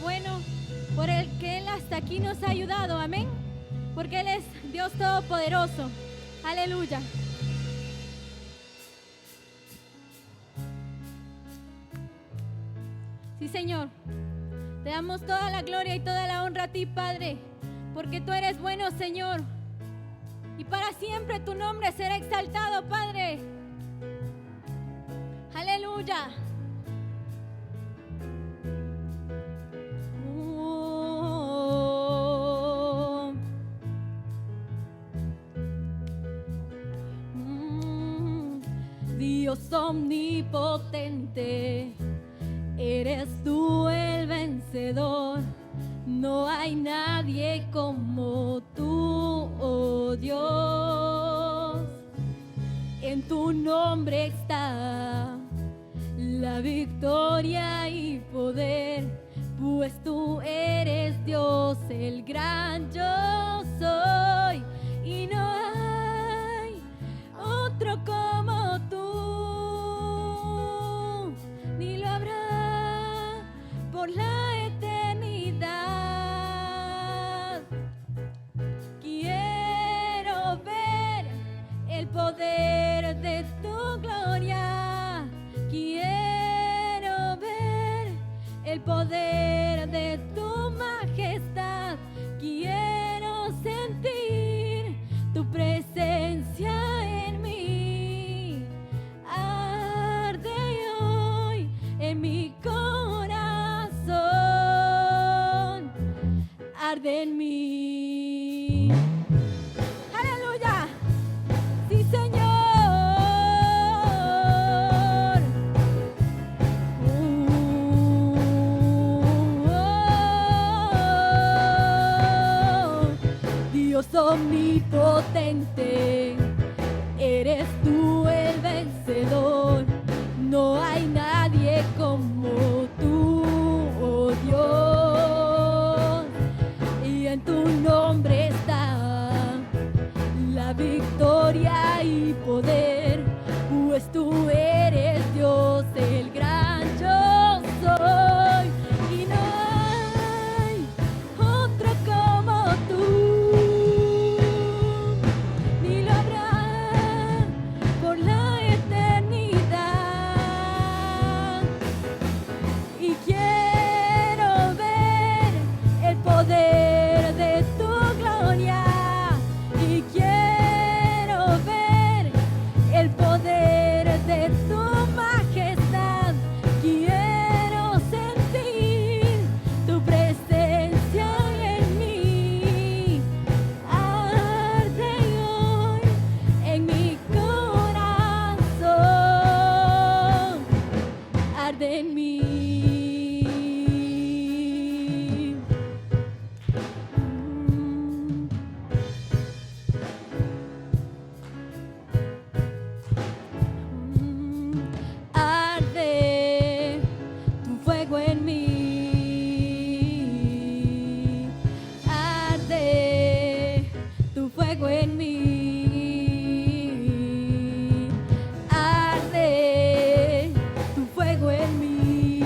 bueno, por el que Él hasta aquí nos ha ayudado, amén, porque Él es Dios Todopoderoso, aleluya. Sí, Señor, te damos toda la gloria y toda la honra a ti, Padre, porque tú eres bueno, Señor, y para siempre tu nombre será exaltado, Padre, aleluya. Dios omnipotente, eres tú el vencedor. No hay nadie como tú, oh Dios. En tu nombre está la victoria y poder, pues tú eres Dios, el gran yo soy, y no hay otro como tú, ni lo habrá por la eternidad. Quiero ver el poder de tu gloria, quiero ver el poder de tu majestad, quiero sentir tu presencia en mí. Arde hoy en mi corazón, arde en mí. ¡Aleluya! ¡Sí, Señor! Dios omnipotente, eres tú el vencedor. No hay nadie como tú, oh Dios. Y en tu nombre está la victoria y poder, pues tú eres Dios, el gran yo soy, y no hay otro como tú, ni lo habrá por la eternidad. Y quiero ver el poder de tu gloria, y quiero ver el poder de tu majestad, quiero sentir tu presencia en mí. Arde hoy en mi corazón, arde en mí. Arde tu fuego en mí, arde tu fuego en mí, arde tu fuego en mí,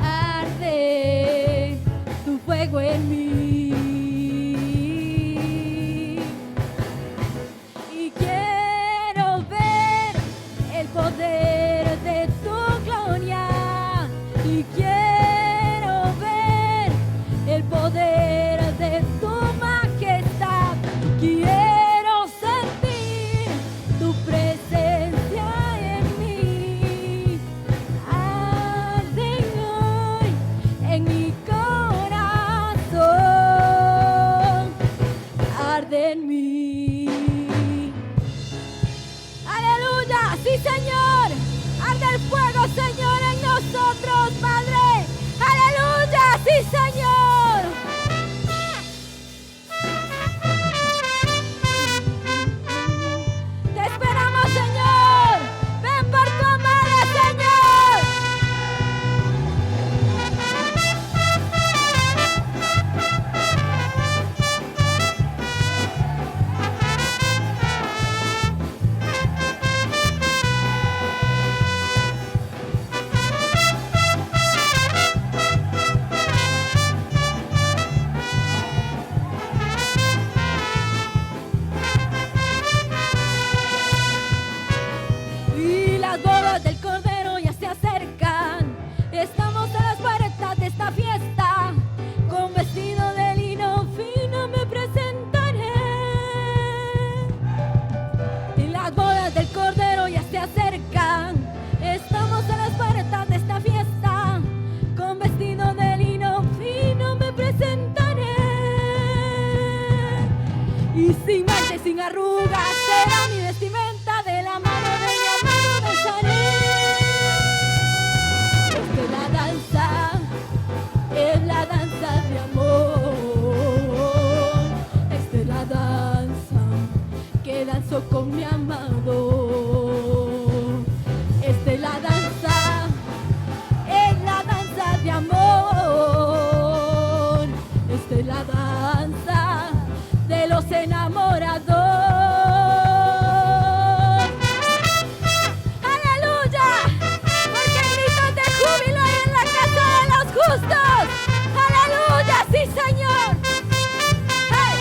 arde tu fuego en mí. Y quiero ver el poder de tu gloria, y quiero ver el poder de tu majestad, quiero sentir tu presencia en mí. Arde hoy en mi corazón, arde en mí. Aleluya, sí, Señor, arde el fuego, Señor, en nosotros, Padre. Aleluya, sí, Señor. Te esperamos, Señor. Ven por tu amada, Señor. sin mancha y sin arrugas será mi vestimenta, de la mano de mi amado danzaré. Esta es la danza de amor. Esta es la danza que danzo con mi amado. Esta es la danza de amor. Esta es la danza de los enamorados. ¡Aleluya! Porque gritos de júbilo hay en la casa de los justos. ¡Aleluya! ¡Sí, Señor! ¡Hey!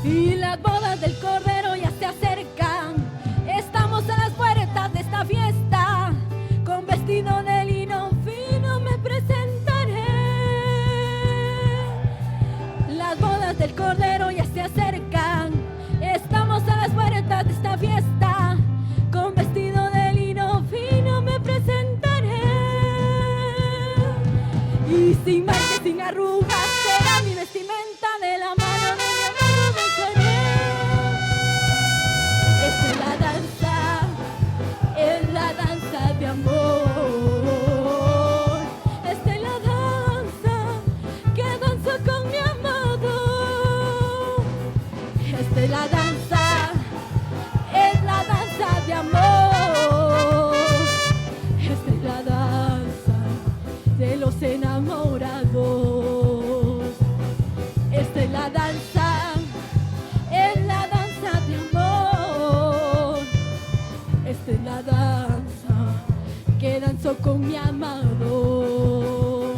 Y las bodas del Cordero ya se acercan. Estamos a las puertas de esta fiesta. Con vestido de lino fino me presentaré. Las bodas del Cordero ya se acercan. Estamos a las puertas de esta fiesta. Con vestido de lino fino me presentaré. Y sin mancha y sin arrugas será mi vestimenta, de la mano de mi amado danzaré. Esta es la danza de amor. Esta es la danza que danzo con mi amado. Esta es la danza de amor. Esta es la danza de los enamorados. Esta es la danza de amor. Esta es la danza que danzo con mi amado.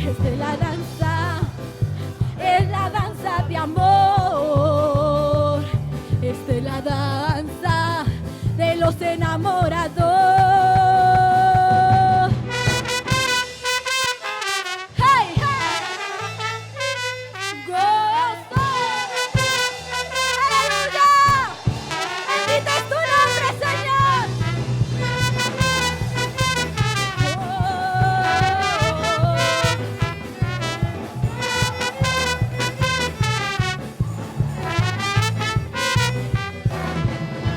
Esta es la danza de amor. Esta es la danza de los enamorados. ¡Hey, hey! ¡Gozo! ¡Aleluya! ¡Bendito es tu nombre, Señor!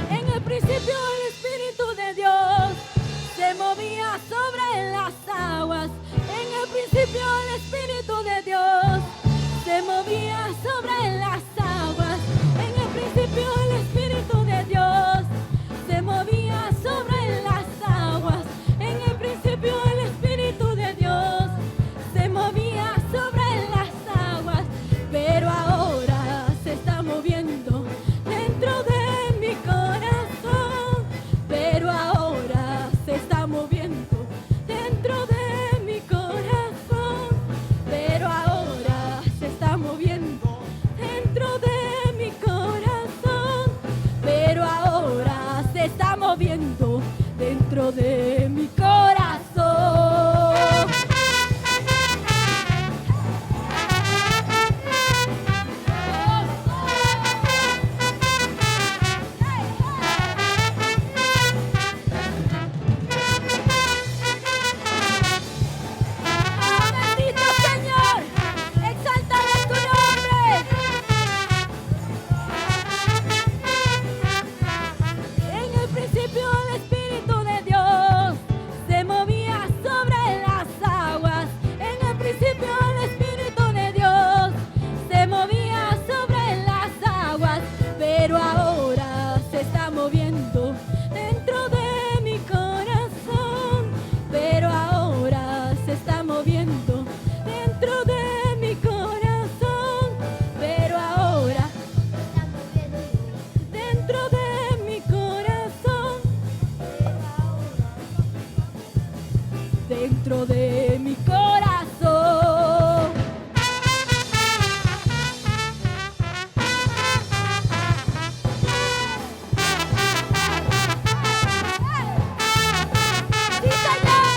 En el principio el Espíritu de Dios se movía sobre las aguas. En el principio el Espíritu de Dios se movía sobre las aguas. En el principio el Espíritu de Dios se movía sobre las aguas. En el principio el Espíritu de Dios se movía sobre las aguas. Pero ahora se está moviendo dentro de mi corazón. Pero ahora se está moviendo dentro de mi corazón. Pero ahora se está moviendo dentro de mi corazón. Pero ahora se está moviendo dentro de mi corazón. ¡Oh, bendito Señor! ¡Exaltado es tu nombre! En el principio el Espíritu de Dios se movía sobre las aguas. En el principio el Espíritu de Dios se movía sobre las aguas. Pero ahora se está moviendo dentro de mi corazón. Pero ahora se está moviendo dentro de mi corazón. Pero ahora dentro de mi corazón. Dentro de mi corazón. ¡Sí, Señor!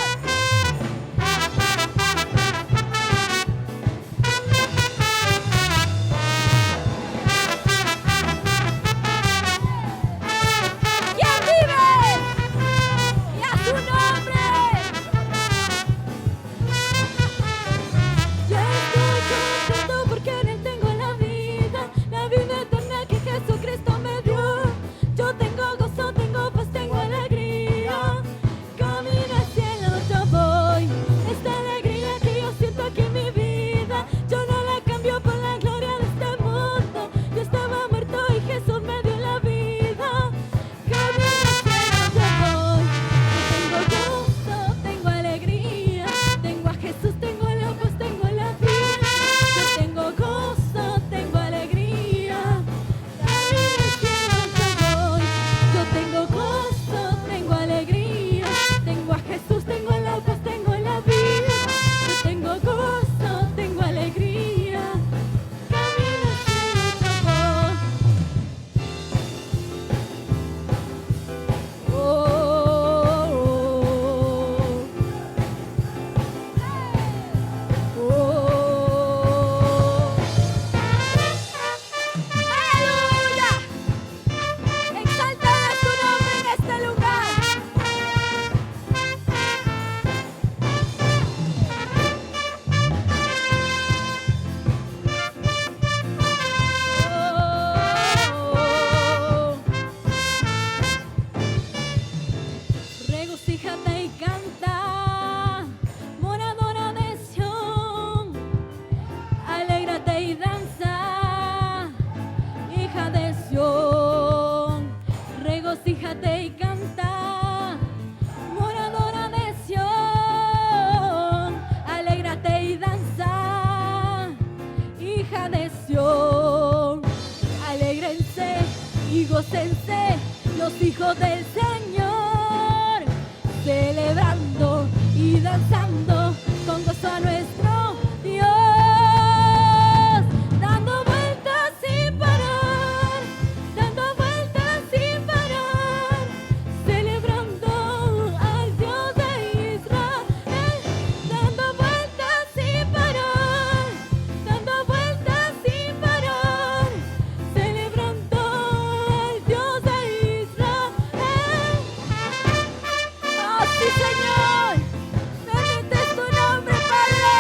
y gócense los hijos del Señor, celebrando y danzando con gozo a nuestro Dios, dando vueltas sin parar, dando vueltas sin parar, celebrando al Dios de Israel, dando vueltas sin parar, dando vueltas sin parar, celebrando al Dios de Israel. ¡Oh, sí, Señor! Bendito es tu nombre, Padre.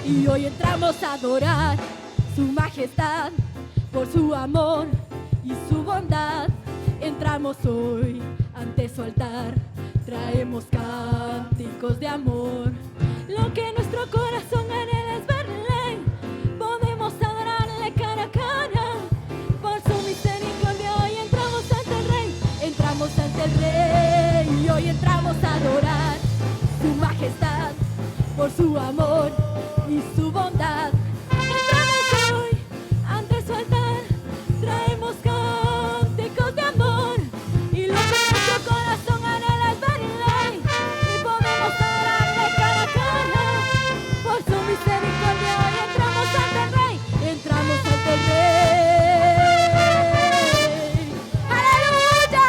Y hoy entramos a adorar su majestad por su amor y su bondad. Entramos hoy ante su altar, traemos cánticos de amor. Lo que nuestro corazón anhela es verle, podemos adorarle cara a cara. Por su misericordia hoy entramos ante el Rey, entramos ante el Rey. Y hoy entramos a adorar su majestad por su amor y su bondad. Entramos hoy ante su altar, traemos cánticos de amor. Y lo que nuestro corazón anhela es verle, y podemos adorarle cara a cara. Por su misericordia hoy entramos ante el Rey, entramos ante el Rey. ¡Aleluya!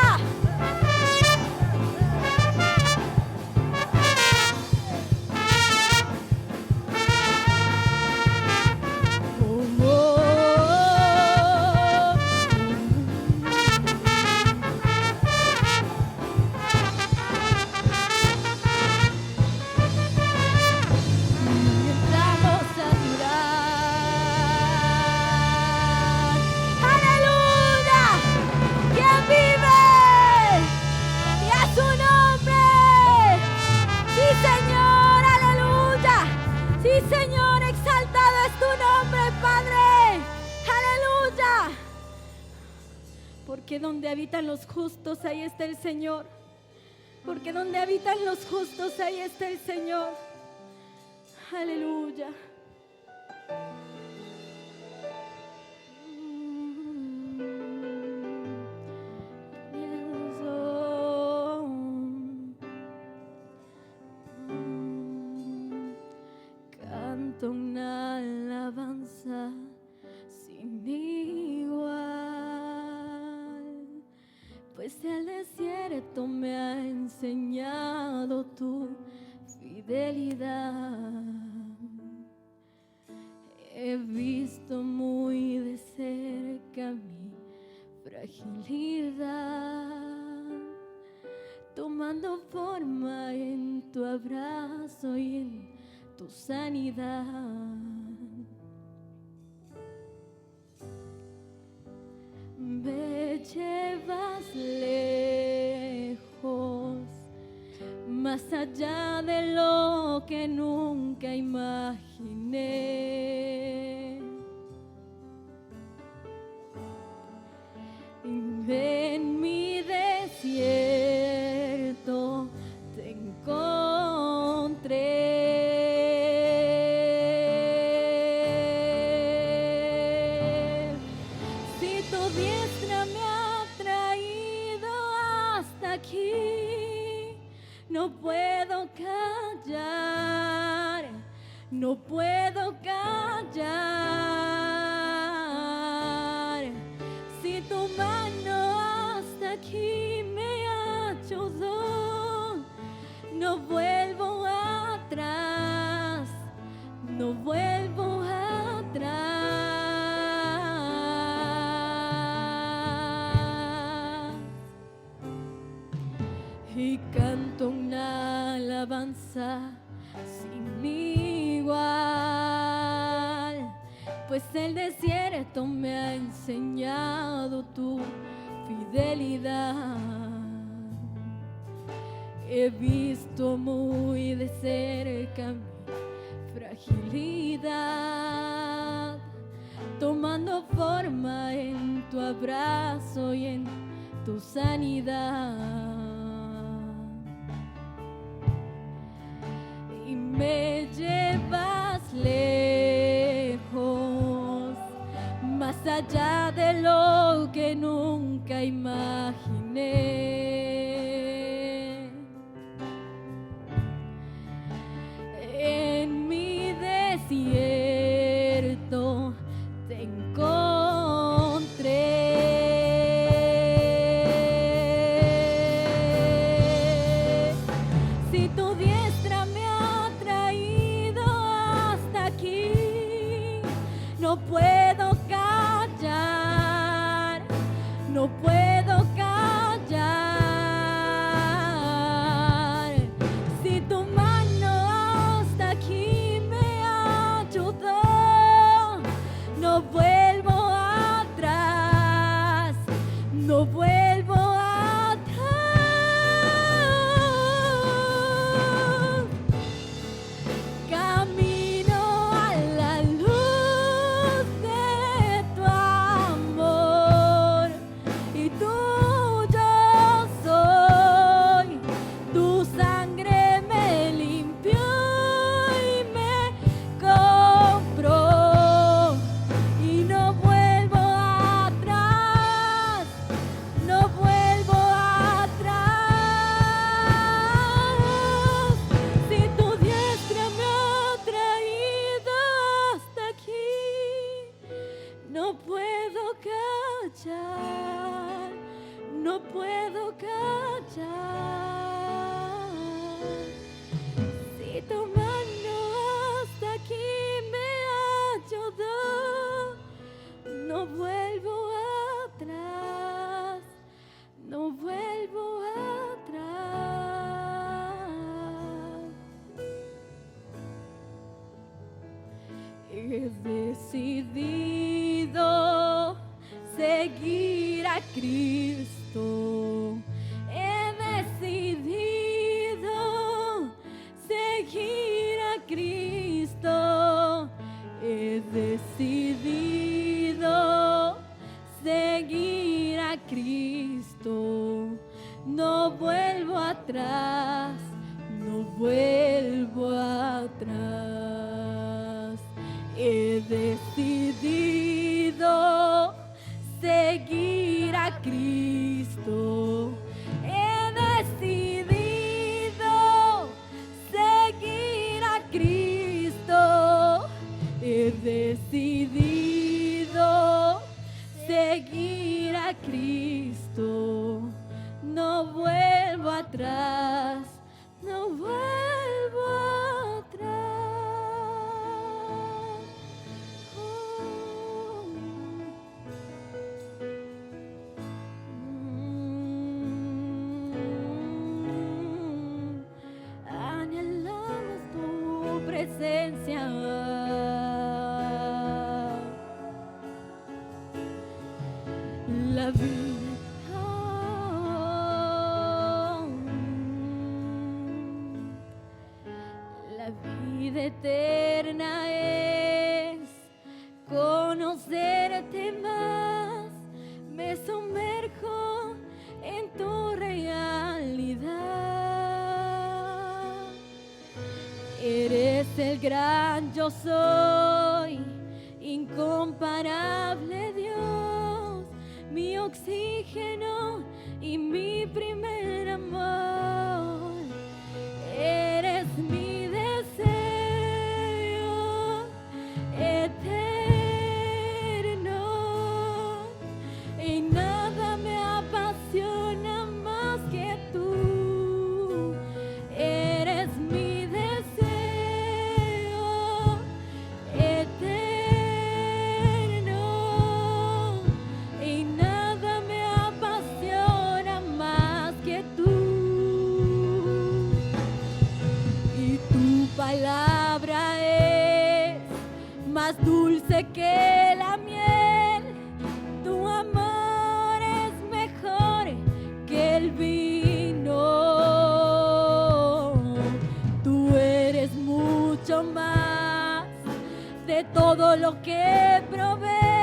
Entramos a adorar. ¡Aleluya! ¿Quién vive? Y a su nombre. Sí, Señor, aleluya. Sí, Señor, exaltado es tu nombre, Padre. Aleluya. Porque donde habitan los justos, ahí está el Señor. Porque donde habitan los justos, ahí está el Señor. Aleluya. Canto una alabanza sin igual, pues el desierto me ha enseñado tu fidelidad. He visto muy de cerca mi fragilidad, tomando forma en tu abrazo y en tu sanidad. Me llevas lejos, más allá de lo que nunca imaginé. En mi desierto te encontré. Si tu diestra me ha traído hasta aquí, no puedo callar, no puedo callar. Si tu mano hasta aquí me ayudó, no vuelvo atrás, no vuelvo atrás. Y canto una alabanza sin igual, pues el desierto me ha enseñado tu fidelidad. He visto muy de cerca mi fragilidad, tomando forma en tu abrazo y en tu sanidad. Y me llevas lejos, más allá de lo que nunca imaginé. En mi desierto te encontré. Si tu diestra me ha traído hasta aquí, no puedo callar, no puedo callar. Si tu mano hasta aquí me ayudó, no vuelvo atrás, no vuelvo atrás. Camino a la luz de tu amor y tuyo soy. Tu sangre me limpió y me compró y no vuelvo atrás, no vuelvo atrás. Si tu diestra me ha traído hasta aquí, no puedo callar, no puedo callar. Si tu mano hasta aquí me ayudó, no vuelvo atrás, no vuelvo atrás. He decidido seguir a Cristo. He decidido seguir a Cristo. He decidido seguir a Cristo. No vuelvo atrás, no vuelvo atrás. He decidido seguir a Cristo. He decidido seguir a Cristo. He decidido seguir a Cristo. No vuelvo atrás, no vuelvo atrás. Anhelamos tu presencia. La vida, la vida eterna es conocerte más. Me sumerjo en tu realidad. Eres el gran yo soy, incomparable Dios, mi oxígeno y mi primer amor. Eres mi deseo eterno y nada me apasiona más que tú. Eres mi deseo eterno y nada me apasiona más que tú. Y tu palabra es más dulce que la miel. Tu amor es mejor que el vino. Tú eres mucho más de todo lo que probé.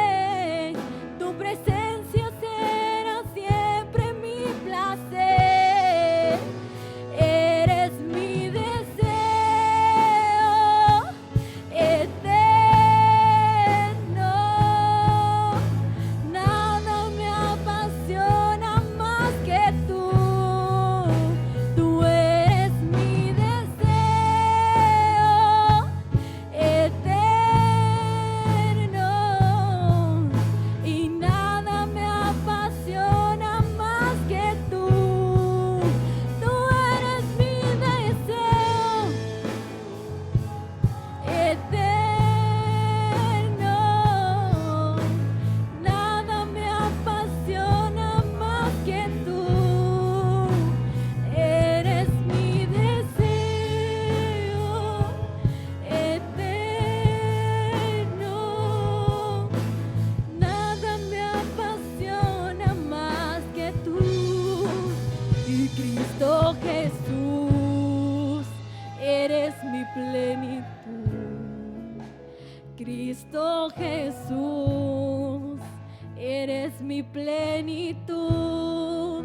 plenitud.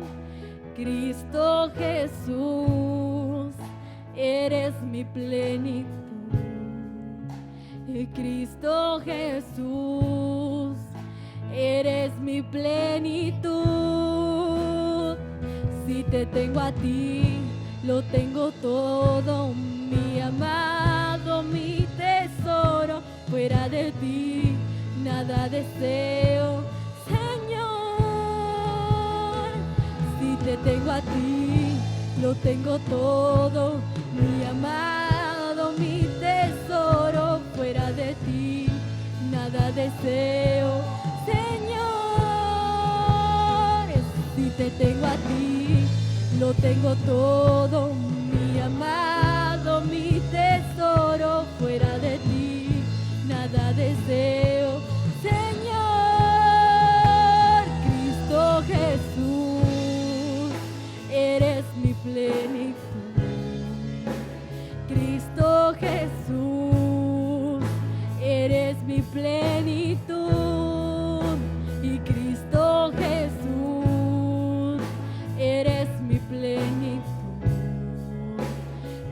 Cristo Jesús, eres mi plenitud. Cristo Jesús, eres mi plenitud. Si te tengo a ti, lo tengo todo, mi amado, mi tesoro. Fuera de ti, nada deseo, Señor. Si te tengo a ti, lo tengo todo, mi amado, mi tesoro. Fuera de ti, nada deseo, Señor. Si te tengo a ti, lo tengo todo, mi amado, mi tesoro. Fuera de ti, nada deseo, Señor. Cristo Jesús, eres mi plenitud. Cristo Jesús, eres mi plenitud. Y Cristo Jesús, eres mi plenitud.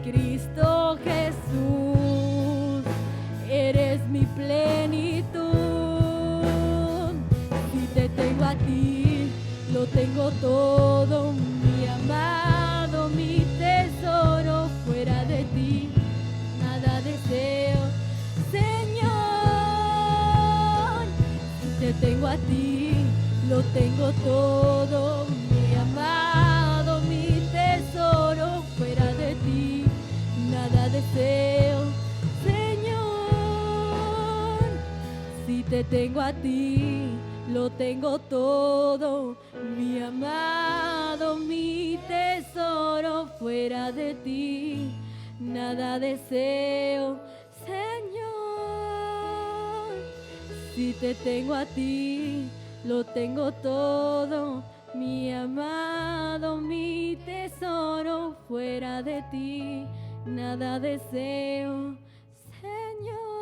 Cristo Jesús, eres mi plenitud. Si te tengo a ti, lo tengo todo, mi amado, mi tesoro. Fuera de ti, nada deseo, Señor. Si te tengo a ti, lo tengo todo, mi amado, mi tesoro. Fuera de ti, nada deseo, Señor. Si te tengo a ti, lo tengo todo, mi amado, mi tesoro. Fuera de ti, nada deseo, Señor. Si te tengo a ti, lo tengo todo, mi amado, mi tesoro. Fuera de ti, nada deseo, Señor.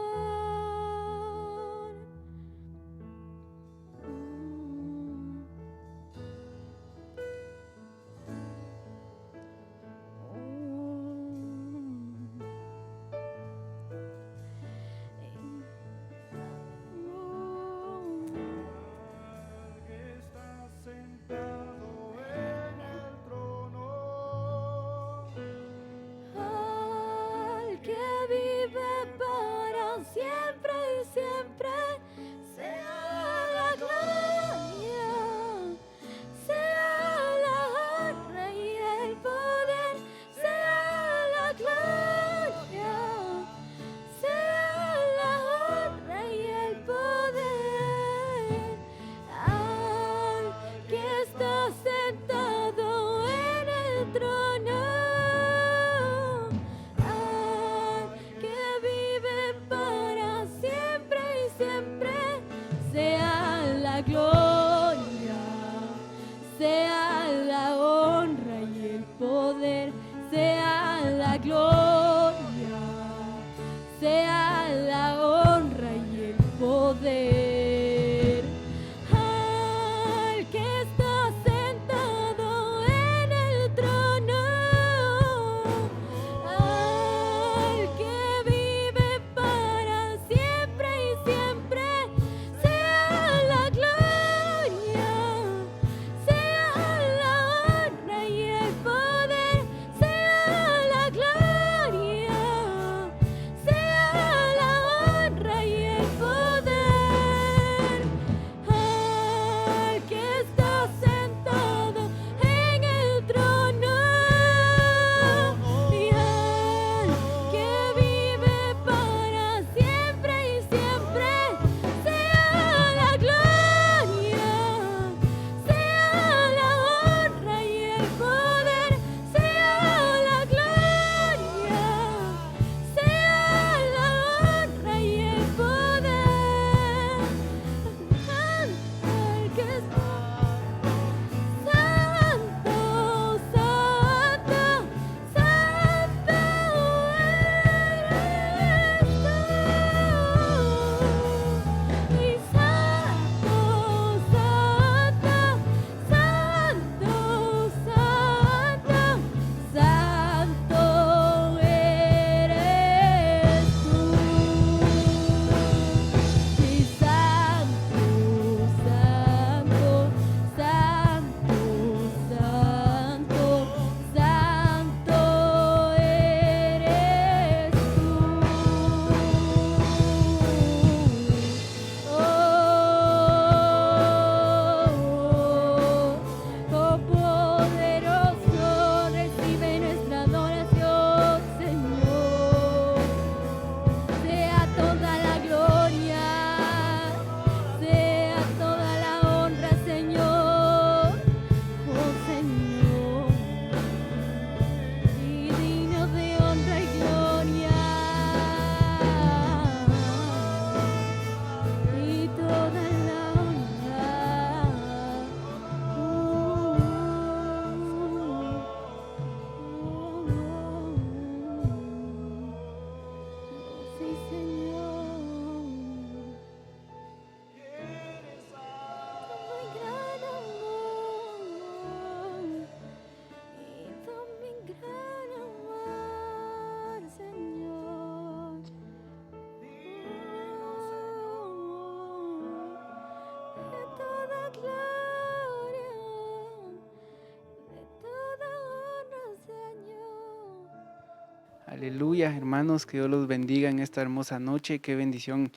Aleluya, hermanos, que Dios los bendiga en esta hermosa noche. Qué bendición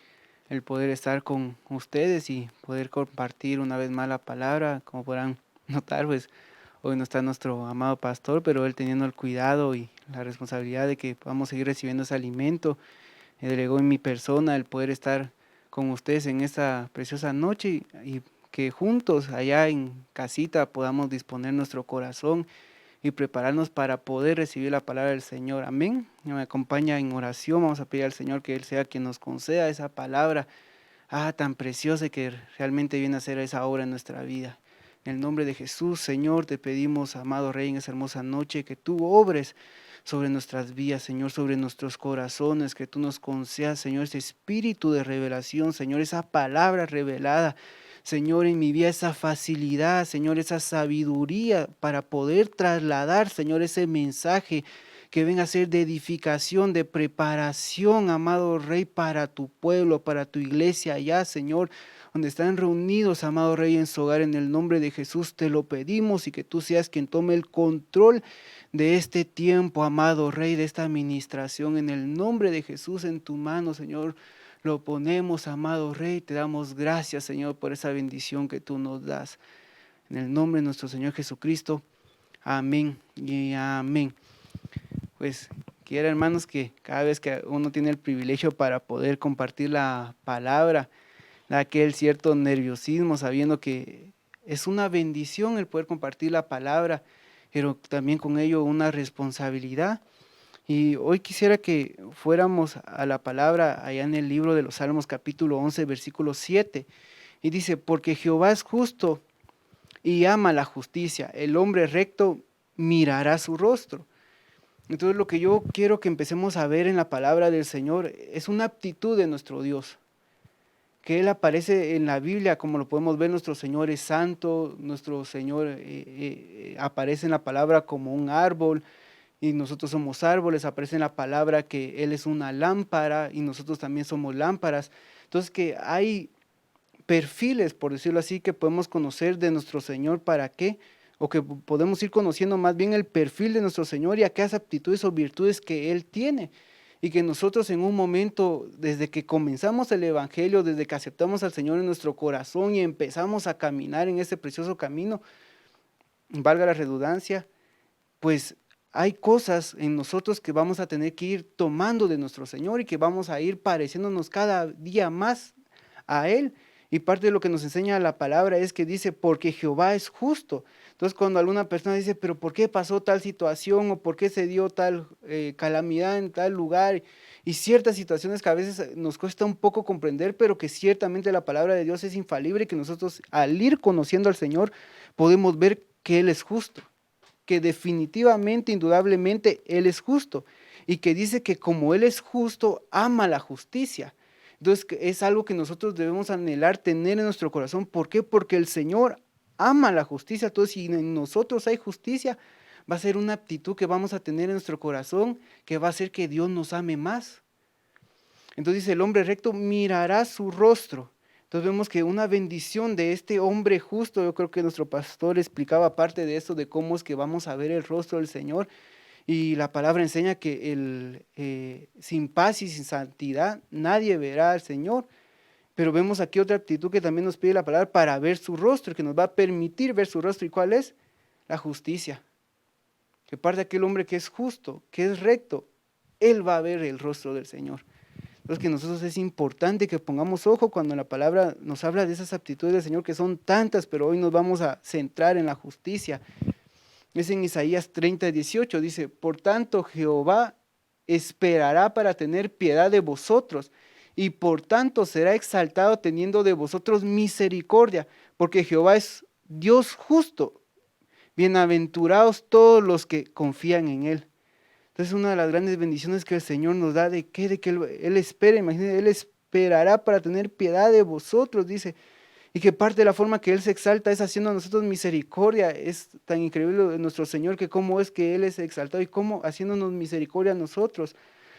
el poder estar con ustedes y poder compartir una vez más la palabra. Como podrán notar, pues hoy no está nuestro amado pastor, pero él teniendo el cuidado y la responsabilidad de que podamos seguir recibiendo ese alimento, me delegó en mi persona el poder estar con ustedes en esta preciosa noche y que juntos allá en casita podamos disponer nuestro corazón y prepararnos para poder recibir la palabra del Señor. Amén. Me acompaña en oración. Vamos a pedir al Señor que Él sea quien nos conceda esa palabra tan preciosa que realmente viene a ser esa obra en nuestra vida. En el nombre de Jesús, Señor, te pedimos, amado Rey, en esa hermosa noche, que tú obres sobre nuestras vidas, Señor, sobre nuestros corazones, que tú nos concedas, Señor, ese espíritu de revelación, Señor, esa palabra revelada, Señor, en mi vida esa facilidad, Señor, esa sabiduría para poder trasladar, Señor, ese mensaje que venga a ser de edificación, de preparación, amado Rey, para tu pueblo, para tu iglesia allá, Señor, donde están reunidos, amado Rey, en su hogar. En el nombre de Jesús te lo pedimos y que tú seas quien tome el control de este tiempo, amado Rey, de esta administración. En el nombre de Jesús en tu mano, Señor, lo ponemos, amado Rey. Te damos gracias, Señor, por esa bendición que tú nos das. En el nombre de nuestro Señor Jesucristo. Amén y amén. Pues quiero, hermanos, que cada vez que uno tiene el privilegio para poder compartir la palabra, da aquel cierto nerviosismo, sabiendo que es una bendición el poder compartir la palabra, pero también con ello una responsabilidad. Y hoy quisiera que fuéramos a la palabra allá en el libro de los Salmos capítulo 11, versículo 7. Y dice, porque Jehová es justo y ama la justicia, el hombre recto mirará su rostro. Entonces lo que yo quiero que empecemos a ver en la palabra del Señor es una aptitud de nuestro Dios, que Él aparece en la Biblia, como lo podemos ver. Nuestro Señor es santo, nuestro Señor aparece en la palabra como un árbol, y nosotros somos árboles. Aparece en la palabra que Él es una lámpara y nosotros también somos lámparas. Entonces que hay perfiles, por decirlo así, que podemos conocer de nuestro Señor. ¿Para qué? O que podemos ir conociendo más bien el perfil de nuestro Señor y aquellas aptitudes o virtudes que Él tiene. Y que nosotros en un momento, desde que comenzamos el Evangelio, desde que aceptamos al Señor en nuestro corazón y empezamos a caminar en ese precioso camino, valga la redundancia, pues hay cosas en nosotros que vamos a tener que ir tomando de nuestro Señor y que vamos a ir pareciéndonos cada día más a Él. Y parte de lo que nos enseña la palabra es que dice, porque Jehová es justo. Entonces cuando alguna persona dice, pero ¿por qué pasó tal situación? ¿O por qué se dio tal calamidad en tal lugar? Y ciertas situaciones que a veces nos cuesta un poco comprender, pero que ciertamente la palabra de Dios es infalible y que nosotros al ir conociendo al Señor podemos ver que Él es justo, que definitivamente, indudablemente, Él es justo, y que dice que como Él es justo, ama la justicia. Entonces es algo que nosotros debemos anhelar tener en nuestro corazón. ¿Por qué? Porque el Señor ama la justicia. Entonces si en nosotros hay justicia, va a ser una aptitud que vamos a tener en nuestro corazón, que va a hacer que Dios nos ame más. Entonces dice, el hombre recto mirará su rostro. Entonces vemos que una bendición de este hombre justo, yo creo que nuestro pastor explicaba parte de eso, de cómo es que vamos a ver el rostro del Señor. Y la palabra enseña que sin paz y sin santidad nadie verá al Señor. Pero vemos aquí otra actitud que también nos pide la palabra para ver su rostro, que nos va a permitir ver su rostro. ¿Y cuál es? La justicia. Que parte de aquel hombre que es justo, que es recto, él va a ver el rostro del Señor. Entonces que nosotros es importante que pongamos ojo cuando la palabra nos habla de esas aptitudes del Señor, que son tantas, pero hoy nos vamos a centrar en la justicia. Es en Isaías 30:18, dice, por tanto Jehová esperará para tener piedad de vosotros, y por tanto será exaltado teniendo de vosotros misericordia, porque Jehová es Dios justo. Bienaventurados todos los que confían en Él. Entonces una de las grandes bendiciones que el Señor nos da, de que Él espera, imagínense, Él esperará para tener piedad de vosotros, dice. Y que parte de la forma que Él se exalta es haciendo a nosotros misericordia. Es tan increíble de nuestro Señor que cómo es que Él es exaltado y cómo haciéndonos misericordia a nosotros.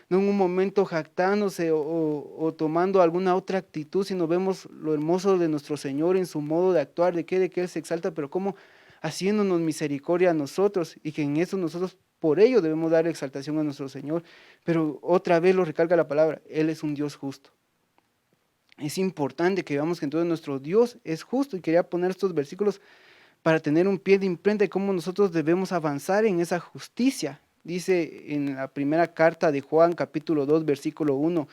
No en un momento jactándose o tomando alguna otra actitud, sino vemos lo hermoso de nuestro Señor en su modo de actuar, de que Él se exalta, pero cómo haciéndonos misericordia a nosotros, y que en eso nosotros por ello debemos dar exaltación a nuestro Señor. Pero otra vez lo recalca la palabra, Él es un Dios justo. Es importante que veamos que entonces nuestro Dios es justo, y quería poner estos versículos para tener un pie de imprenta de cómo nosotros debemos avanzar en esa justicia. Dice en la primera carta de Juan, capítulo 2, versículo 1,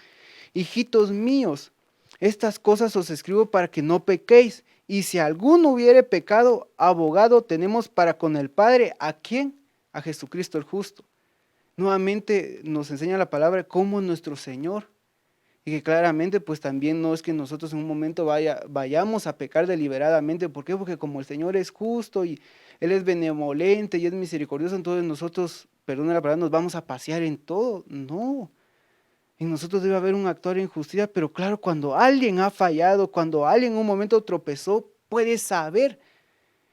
hijitos míos, estas cosas os escribo para que no pequéis, y si alguno hubiere pecado, abogado tenemos para con el Padre, ¿a quién? A Jesucristo el justo. Nuevamente nos enseña la palabra como nuestro Señor, y que claramente pues también no es que nosotros en un momento vayamos a pecar deliberadamente. ¿Por qué? Porque como el Señor es justo y Él es benevolente y es misericordioso, entonces nosotros, perdón la palabra, nos vamos a pasear en todo. No, en nosotros debe haber un actuar en justicia, pero claro, cuando alguien ha fallado, cuando alguien en un momento tropezó, puede saber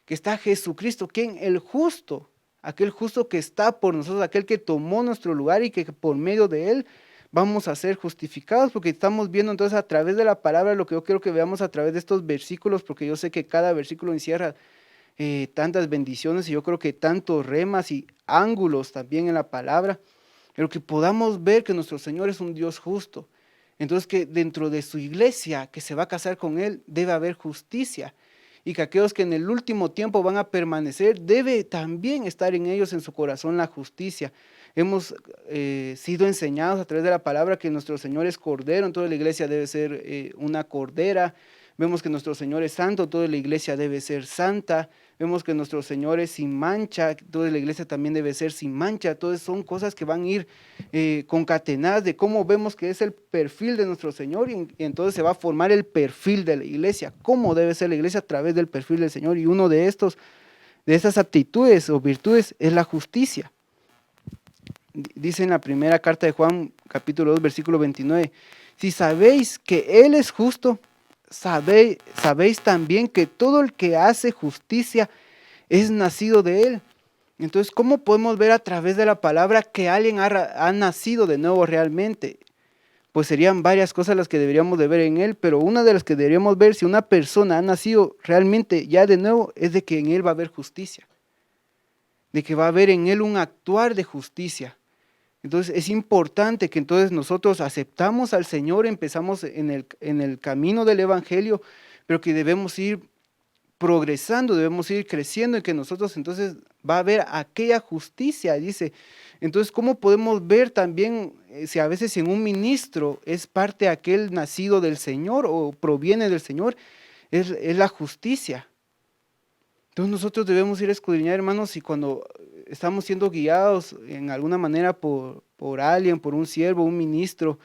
que está Jesucristo, ¿quién? El justo, aquel justo que está por nosotros, aquel que tomó nuestro lugar y que por medio de Él vamos a ser justificados, porque estamos viendo entonces a través de la palabra lo que yo quiero que veamos a través de estos versículos, porque yo sé que cada versículo encierra tantas bendiciones, y yo creo que tantos remas y ángulos también en la palabra, pero que podamos ver que nuestro Señor es un Dios justo. Entonces que dentro de su iglesia que se va a casar con Él debe haber justicia, y que aquellos que en el último tiempo van a permanecer, debe también estar en ellos, en su corazón, la justicia. Hemos sido enseñados a través de la palabra que nuestro Señor es Cordero, entonces la iglesia debe ser una cordera. Vemos que nuestro Señor es santo, toda la iglesia debe ser santa. Vemos que nuestro Señor es sin mancha, toda la iglesia también debe ser sin mancha. Entonces son cosas que van a ir concatenadas de cómo vemos que es el perfil de nuestro Señor, y entonces se va a formar el perfil de la iglesia, cómo debe ser la iglesia a través del perfil del Señor, y uno de estas aptitudes o virtudes es la justicia. Dice en la primera carta de Juan, capítulo 2, versículo 29, si sabéis que Él es justo, sabéis también que todo el que hace justicia es nacido de Él. Entonces, ¿cómo podemos ver a través de la palabra que alguien ha nacido de nuevo realmente? Pues serían varias cosas las que deberíamos de ver en Él, pero una de las que deberíamos ver si una persona ha nacido realmente ya de nuevo es de que en Él va a haber justicia, de que va a haber en Él un actuar de justicia. Entonces es importante que entonces nosotros aceptamos al Señor, empezamos en el camino del Evangelio, pero que debemos ir progresando, debemos ir creciendo, y que nosotros entonces va a haber aquella justicia, dice. Entonces, ¿cómo podemos ver también si a veces en un ministro es parte aquel nacido del Señor o proviene del Señor? Es la justicia. Entonces nosotros debemos ir a escudriñar, hermanos, y cuando estamos siendo guiados en alguna manera por alguien, por un siervo, un ministro,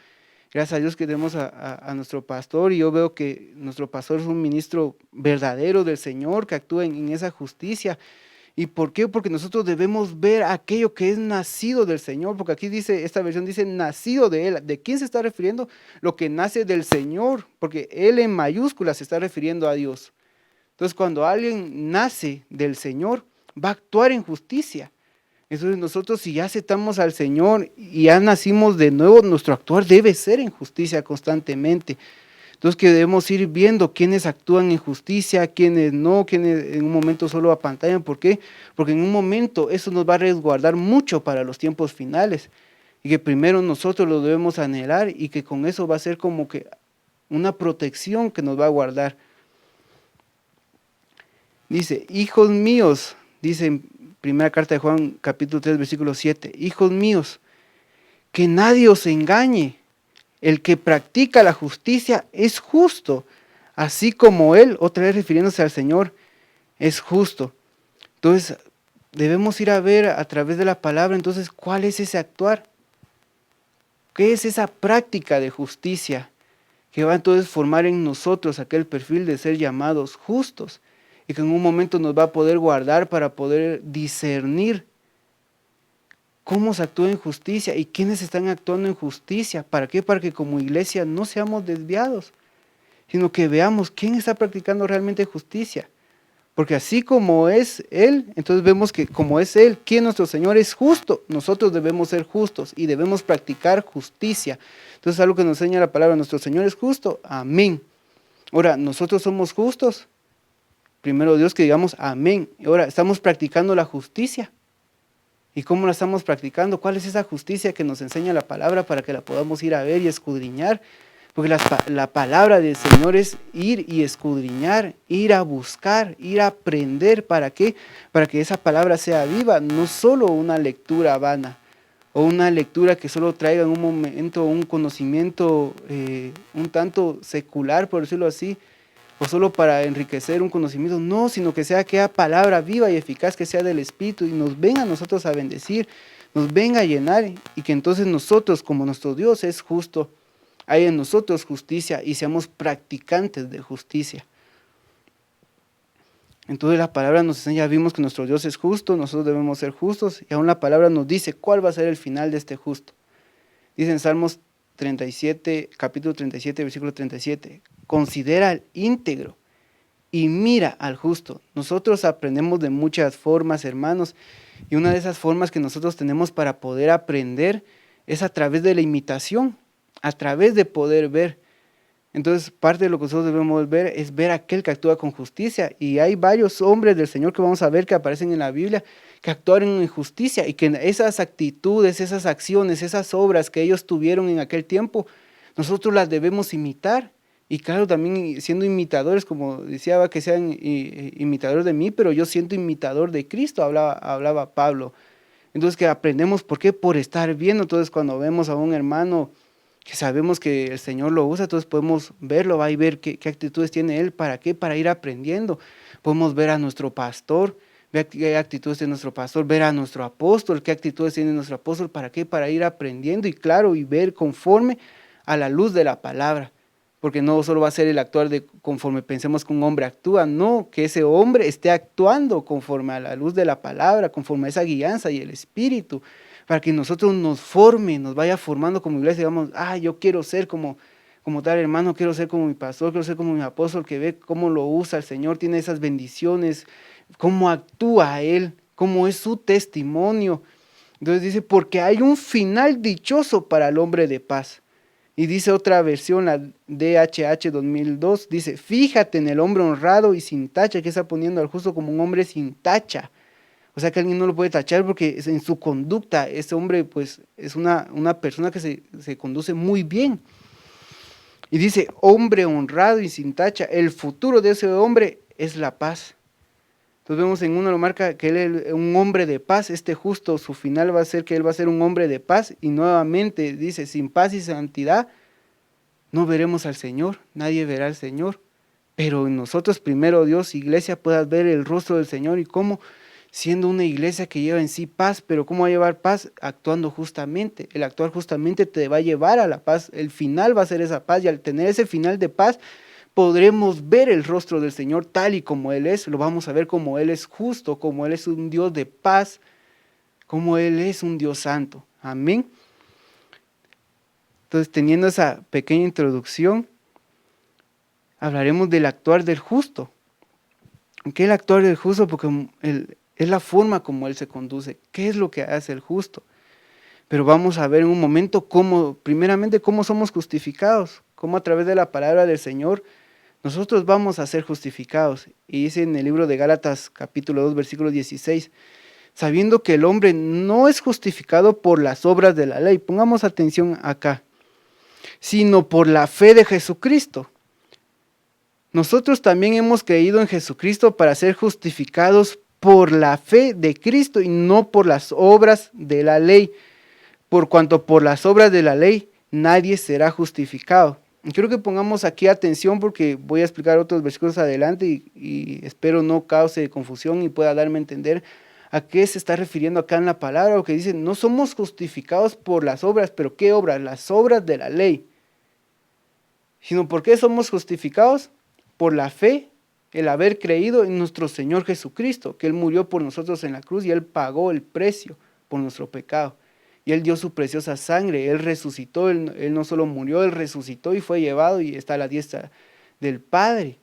gracias a Dios que tenemos a nuestro pastor, y yo veo que nuestro pastor es un ministro verdadero del Señor, que actúa en esa justicia. ¿Y por qué? Porque nosotros debemos ver aquello que es nacido del Señor, porque aquí dice, esta versión dice nacido de Él. ¿De quién se está refiriendo? Lo que nace del Señor, porque Él en mayúsculas se está refiriendo a Dios. Entonces, cuando alguien nace del Señor, va a actuar en justicia. Entonces nosotros, si ya aceptamos al Señor y ya nacimos de nuevo, nuestro actuar debe ser en justicia constantemente. Entonces que debemos ir viendo quiénes actúan en justicia, quiénes no, quiénes en un momento solo apantallan. ¿Por qué? Porque en un momento eso nos va a resguardar mucho para los tiempos finales. Y que primero nosotros lo debemos anhelar, y que con eso va a ser como que una protección que nos va a guardar. Dice, hijos míos, dice en primera carta de Juan, capítulo 3, versículo 7, hijos míos, que nadie os engañe, el que practica la justicia es justo, así como Él, otra vez refiriéndose al Señor, es justo. Entonces, debemos ir a ver a través de la palabra, entonces, ¿cuál es ese actuar? ¿Qué es esa práctica de justicia que va entonces a formar en nosotros aquel perfil de ser llamados justos? Y que en un momento nos va a poder guardar para poder discernir cómo se actúa en justicia y quiénes están actuando en justicia. ¿Para qué? Para que como iglesia no seamos desviados, sino que veamos quién está practicando realmente justicia. Porque así como es Él, entonces vemos que como es Él, quien nuestro Señor es justo, nosotros debemos ser justos y debemos practicar justicia. Entonces algo que nos enseña la palabra, nuestro Señor es justo, amén. Ahora, ¿nosotros somos justos? Primero Dios que digamos amén. Ahora, ¿estamos practicando la justicia? ¿Y cómo la estamos practicando? ¿Cuál es esa justicia que nos enseña la palabra para que la podamos ir a ver y escudriñar? Porque la palabra del Señor es ir y escudriñar, ir a buscar, ir a aprender. ¿Para qué? Para que esa palabra sea viva, no solo una lectura vana o una lectura que solo traiga en un momento un conocimiento un tanto secular, por decirlo así, o solo para enriquecer un conocimiento, no, sino que sea aquella palabra viva y eficaz que sea del Espíritu y nos venga a nosotros a bendecir, nos venga a llenar y que entonces nosotros, como nuestro Dios es justo, hay en nosotros justicia y seamos practicantes de justicia. Entonces la palabra nos enseña, ya vimos que nuestro Dios es justo, nosotros debemos ser justos y aún la palabra nos dice cuál va a ser el final de este justo. Dice en Salmos 37, capítulo 37, versículo 37, considera al íntegro y mira al justo. Nosotros aprendemos de muchas formas, hermanos, y una de esas formas que nosotros tenemos para poder aprender es a través de la imitación, a través de poder ver. Entonces, parte de lo que nosotros debemos ver es ver a aquel que actúa con justicia. Y hay varios hombres del Señor que vamos a ver que aparecen en la Biblia que actuaron en justicia y que esas actitudes, esas acciones, esas obras que ellos tuvieron en aquel tiempo, nosotros las debemos imitar. Y claro, también siendo imitadores, como decía, que sean imitadores de mí, pero yo siento imitador de Cristo, hablaba Pablo. Entonces, que aprendemos, ¿por qué? Por estar viendo. Entonces, cuando vemos a un hermano que sabemos que el Señor lo usa, entonces podemos verlo, va y ver qué actitudes tiene Él, ¿para qué? Para ir aprendiendo. Podemos ver a nuestro pastor, ver qué actitudes tiene nuestro pastor, ver a nuestro apóstol, qué actitudes tiene nuestro apóstol, ¿para qué? Para ir aprendiendo y claro, y ver conforme a la luz de la palabra. Porque no solo va a ser el actuar de conforme pensemos que un hombre actúa, no, que ese hombre esté actuando conforme a la luz de la palabra, conforme a esa guianza y el Espíritu, para que nosotros nos forme, nos vaya formando como iglesia, digamos, yo quiero ser como tal hermano, quiero ser como mi pastor, quiero ser como mi apóstol, que ve cómo lo usa el Señor, tiene esas bendiciones, cómo actúa Él, cómo es su testimonio. Entonces dice, porque hay un final dichoso para el hombre de paz. Y dice otra versión, la DHH 2002, dice, fíjate en el hombre honrado y sin tacha, que está poniendo al justo como un hombre sin tacha. O sea que alguien no lo puede tachar porque en su conducta, ese hombre pues es una persona que se conduce muy bien. Y dice, hombre honrado y sin tacha, el futuro de ese hombre es la paz. Entonces vemos en uno lo marca que él es un hombre de paz, este justo, su final va a ser que él va a ser un hombre de paz. Y nuevamente dice, sin paz y santidad no veremos al Señor, nadie verá al Señor. Pero en nosotros primero, Dios, iglesia, puedas ver el rostro del Señor y cómo siendo una iglesia que lleva en sí paz, pero ¿cómo va a llevar paz? Actuando justamente. El actuar justamente te va a llevar a la paz. El final va a ser esa paz y al tener ese final de paz, podremos ver el rostro del Señor tal y como Él es. Lo vamos a ver como Él es justo, como Él es un Dios de paz, como Él es un Dios santo. Amén. Entonces, teniendo esa pequeña introducción, hablaremos del actuar del justo. ¿Qué es el actuar del justo? Porque es la forma como Él se conduce. ¿Qué es lo que hace el justo? Pero vamos a ver en un momento primeramente, cómo somos justificados, cómo a través de la palabra del Señor nosotros vamos a ser justificados. Y dice en el libro de Gálatas capítulo 2 versículo 16, sabiendo que el hombre no es justificado por las obras de la ley, pongamos atención acá, sino por la fe de Jesucristo. Nosotros también hemos creído en Jesucristo para ser justificados por la fe de Cristo y no por las obras de la ley, por cuanto por las obras de la ley nadie será justificado. Quiero que pongamos aquí atención porque voy a explicar otros versículos adelante y espero no cause confusión y pueda darme a entender a qué se está refiriendo acá en la palabra, que dice, no somos justificados por las obras, pero ¿qué obras? Las obras de la ley. Sino ¿por qué somos justificados? Por la fe, el haber creído en nuestro Señor Jesucristo, que Él murió por nosotros en la cruz y Él pagó el precio por nuestro pecado. Y Él dio su preciosa sangre, Él resucitó, Él no solo murió, Él resucitó y fue llevado y está a la diestra del Padre.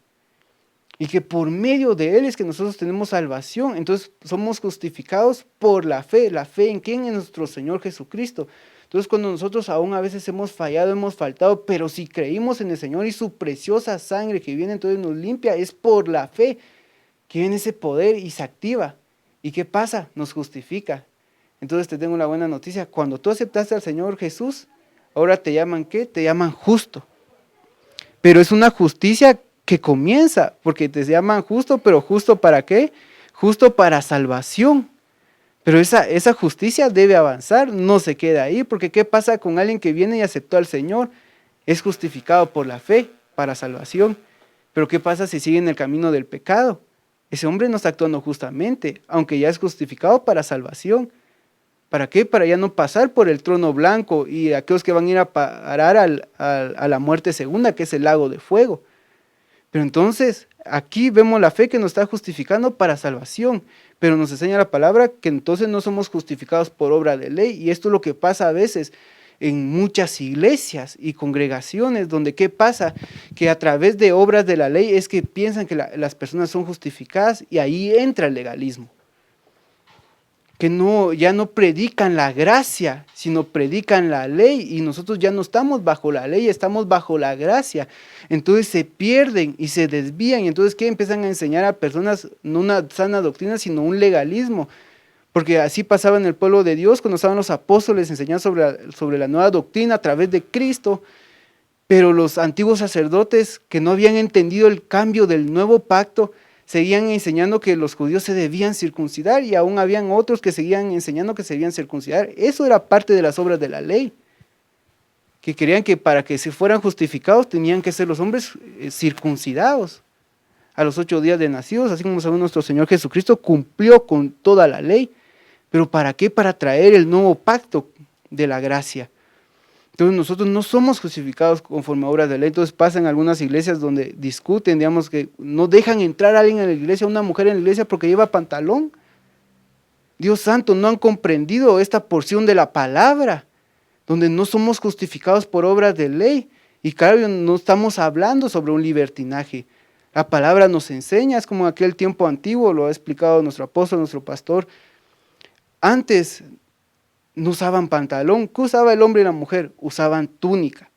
Y que por medio de Él es que nosotros tenemos salvación. Entonces somos justificados por la fe. ¿La fe en quién? En nuestro Señor Jesucristo. Entonces cuando nosotros aún a veces hemos fallado, hemos faltado, pero si creímos en el Señor y su preciosa sangre que viene entonces nos limpia, es por la fe que viene ese poder y se activa. ¿Y qué pasa? Nos justifica. Entonces te tengo una buena noticia. Cuando tú aceptaste al Señor Jesús, ahora te llaman ¿qué? Te llaman justo. Pero es una justicia que comienza, porque te llaman justo, pero ¿justo para qué? Justo para salvación. Pero esa justicia debe avanzar, no se queda ahí, porque ¿qué pasa con alguien que viene y aceptó al Señor? Es justificado por la fe para salvación. Pero ¿qué pasa si sigue en el camino del pecado? Ese hombre no está actuando justamente, aunque ya es justificado para salvación. ¿Para qué? Para ya no pasar por el trono blanco y aquellos que van a ir a parar a la muerte segunda, que es el lago de fuego. Pero entonces, aquí vemos la fe que nos está justificando para salvación, pero nos enseña la palabra que entonces no somos justificados por obra de ley, y esto es lo que pasa a veces en muchas iglesias y congregaciones, donde ¿qué pasa? Que a través de obras de la ley es que piensan que las personas son justificadas y ahí entra el legalismo. Que ya no predican la gracia, sino predican la ley, y nosotros ya no estamos bajo la ley, estamos bajo la gracia. Entonces se pierden y se desvían, y entonces ¿qué? Empiezan a enseñar a personas no una sana doctrina, sino un legalismo, porque así pasaba en el pueblo de Dios cuando estaban los apóstoles enseñando sobre la nueva doctrina a través de Cristo, pero los antiguos sacerdotes que no habían entendido el cambio del nuevo pacto, seguían enseñando que los judíos se debían circuncidar, y aún habían otros que seguían enseñando que se debían circuncidar. Eso era parte de las obras de la ley, que querían que para que se fueran justificados tenían que ser los hombres circuncidados a los 8 días de nacidos, así como sabemos nuestro Señor Jesucristo cumplió con toda la ley. ¿Pero para qué? Para traer el nuevo pacto de la gracia. Entonces nosotros no somos justificados conforme a obras de ley. Entonces pasan algunas iglesias donde discuten, digamos, que no dejan entrar a alguien en la iglesia, una mujer en la iglesia porque lleva pantalón. Dios santo, no han comprendido esta porción de la palabra, donde no somos justificados por obras de ley. Y claro, no estamos hablando sobre un libertinaje. La palabra nos enseña, es como en aquel tiempo antiguo, lo ha explicado nuestro apóstol, nuestro pastor. Antes no usaban pantalón. ¿Qué usaba el hombre y la mujer? Usaban túnica.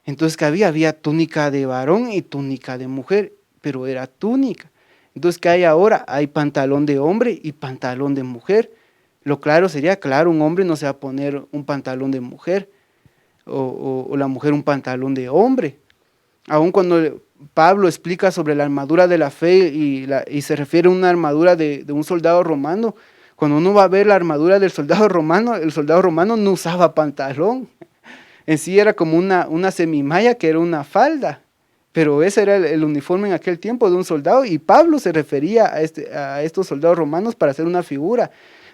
Entonces, ¿qué había? Había túnica de varón y túnica de mujer, pero era túnica. Entonces, ¿qué hay ahora? Hay pantalón de hombre y pantalón de mujer. Lo claro sería, claro, un hombre no se va a poner un pantalón de mujer, o la mujer un pantalón de hombre. Aun cuando Pablo explica sobre la armadura de la fe y se refiere a una armadura de un soldado romano, cuando uno va a ver la armadura del soldado romano, el soldado romano no usaba pantalón. En sí era como una semimalla que era una falda, pero ese era el uniforme en aquel tiempo de un soldado, y Pablo se refería a estos soldados romanos para hacer una figura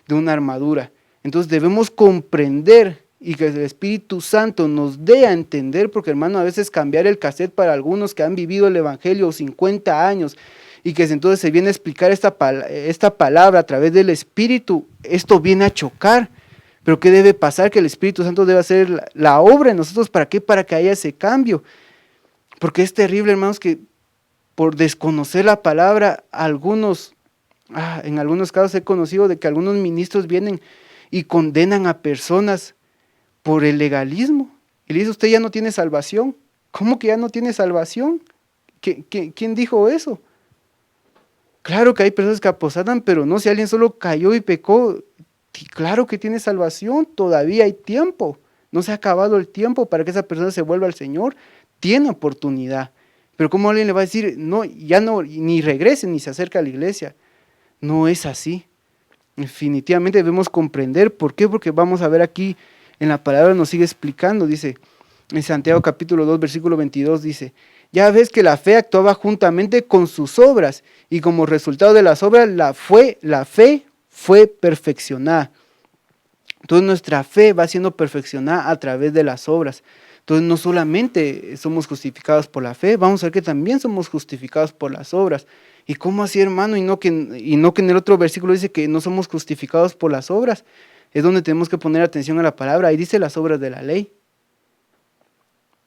de una armadura. Entonces debemos comprender y que el Espíritu Santo nos dé a entender, porque hermano, a veces cambiar el cassette para algunos que han vivido el Evangelio 50 años, y que entonces se viene a explicar esta palabra a través del Espíritu, esto viene a chocar. Pero ¿qué debe pasar? Que el Espíritu Santo debe hacer la obra en nosotros. ¿Para qué? Para que haya ese cambio. Porque es terrible, hermanos, que por desconocer la palabra, en algunos casos he conocido de que algunos ministros vienen y condenan a personas por el legalismo. Y le dice, usted ya no tiene salvación. ¿Cómo que ya no tiene salvación? ¿Quién dijo eso? Claro que hay personas que apostatan, pero no, si alguien solo cayó y pecó, claro que tiene salvación, todavía hay tiempo. No se ha acabado el tiempo para que esa persona se vuelva al Señor, tiene oportunidad. Pero ¿cómo alguien le va a decir, no, ya no, ni regrese, ni se acerca a la iglesia? No es así. Definitivamente debemos comprender. ¿Por qué? Porque vamos a ver aquí, en la palabra nos sigue explicando, dice, en Santiago capítulo 2, versículo 22, dice, ya ves que la fe actuaba juntamente con sus obras, y como resultado de las obras, la fe fue perfeccionada. Entonces nuestra fe va siendo perfeccionada a través de las obras. Entonces no solamente somos justificados por la fe, vamos a ver que también somos justificados por las obras. ¿Y cómo así, hermano? Y no que en el otro versículo dice que no somos justificados por las obras. Es donde tenemos que poner atención a la palabra. Ahí dice las obras de la ley.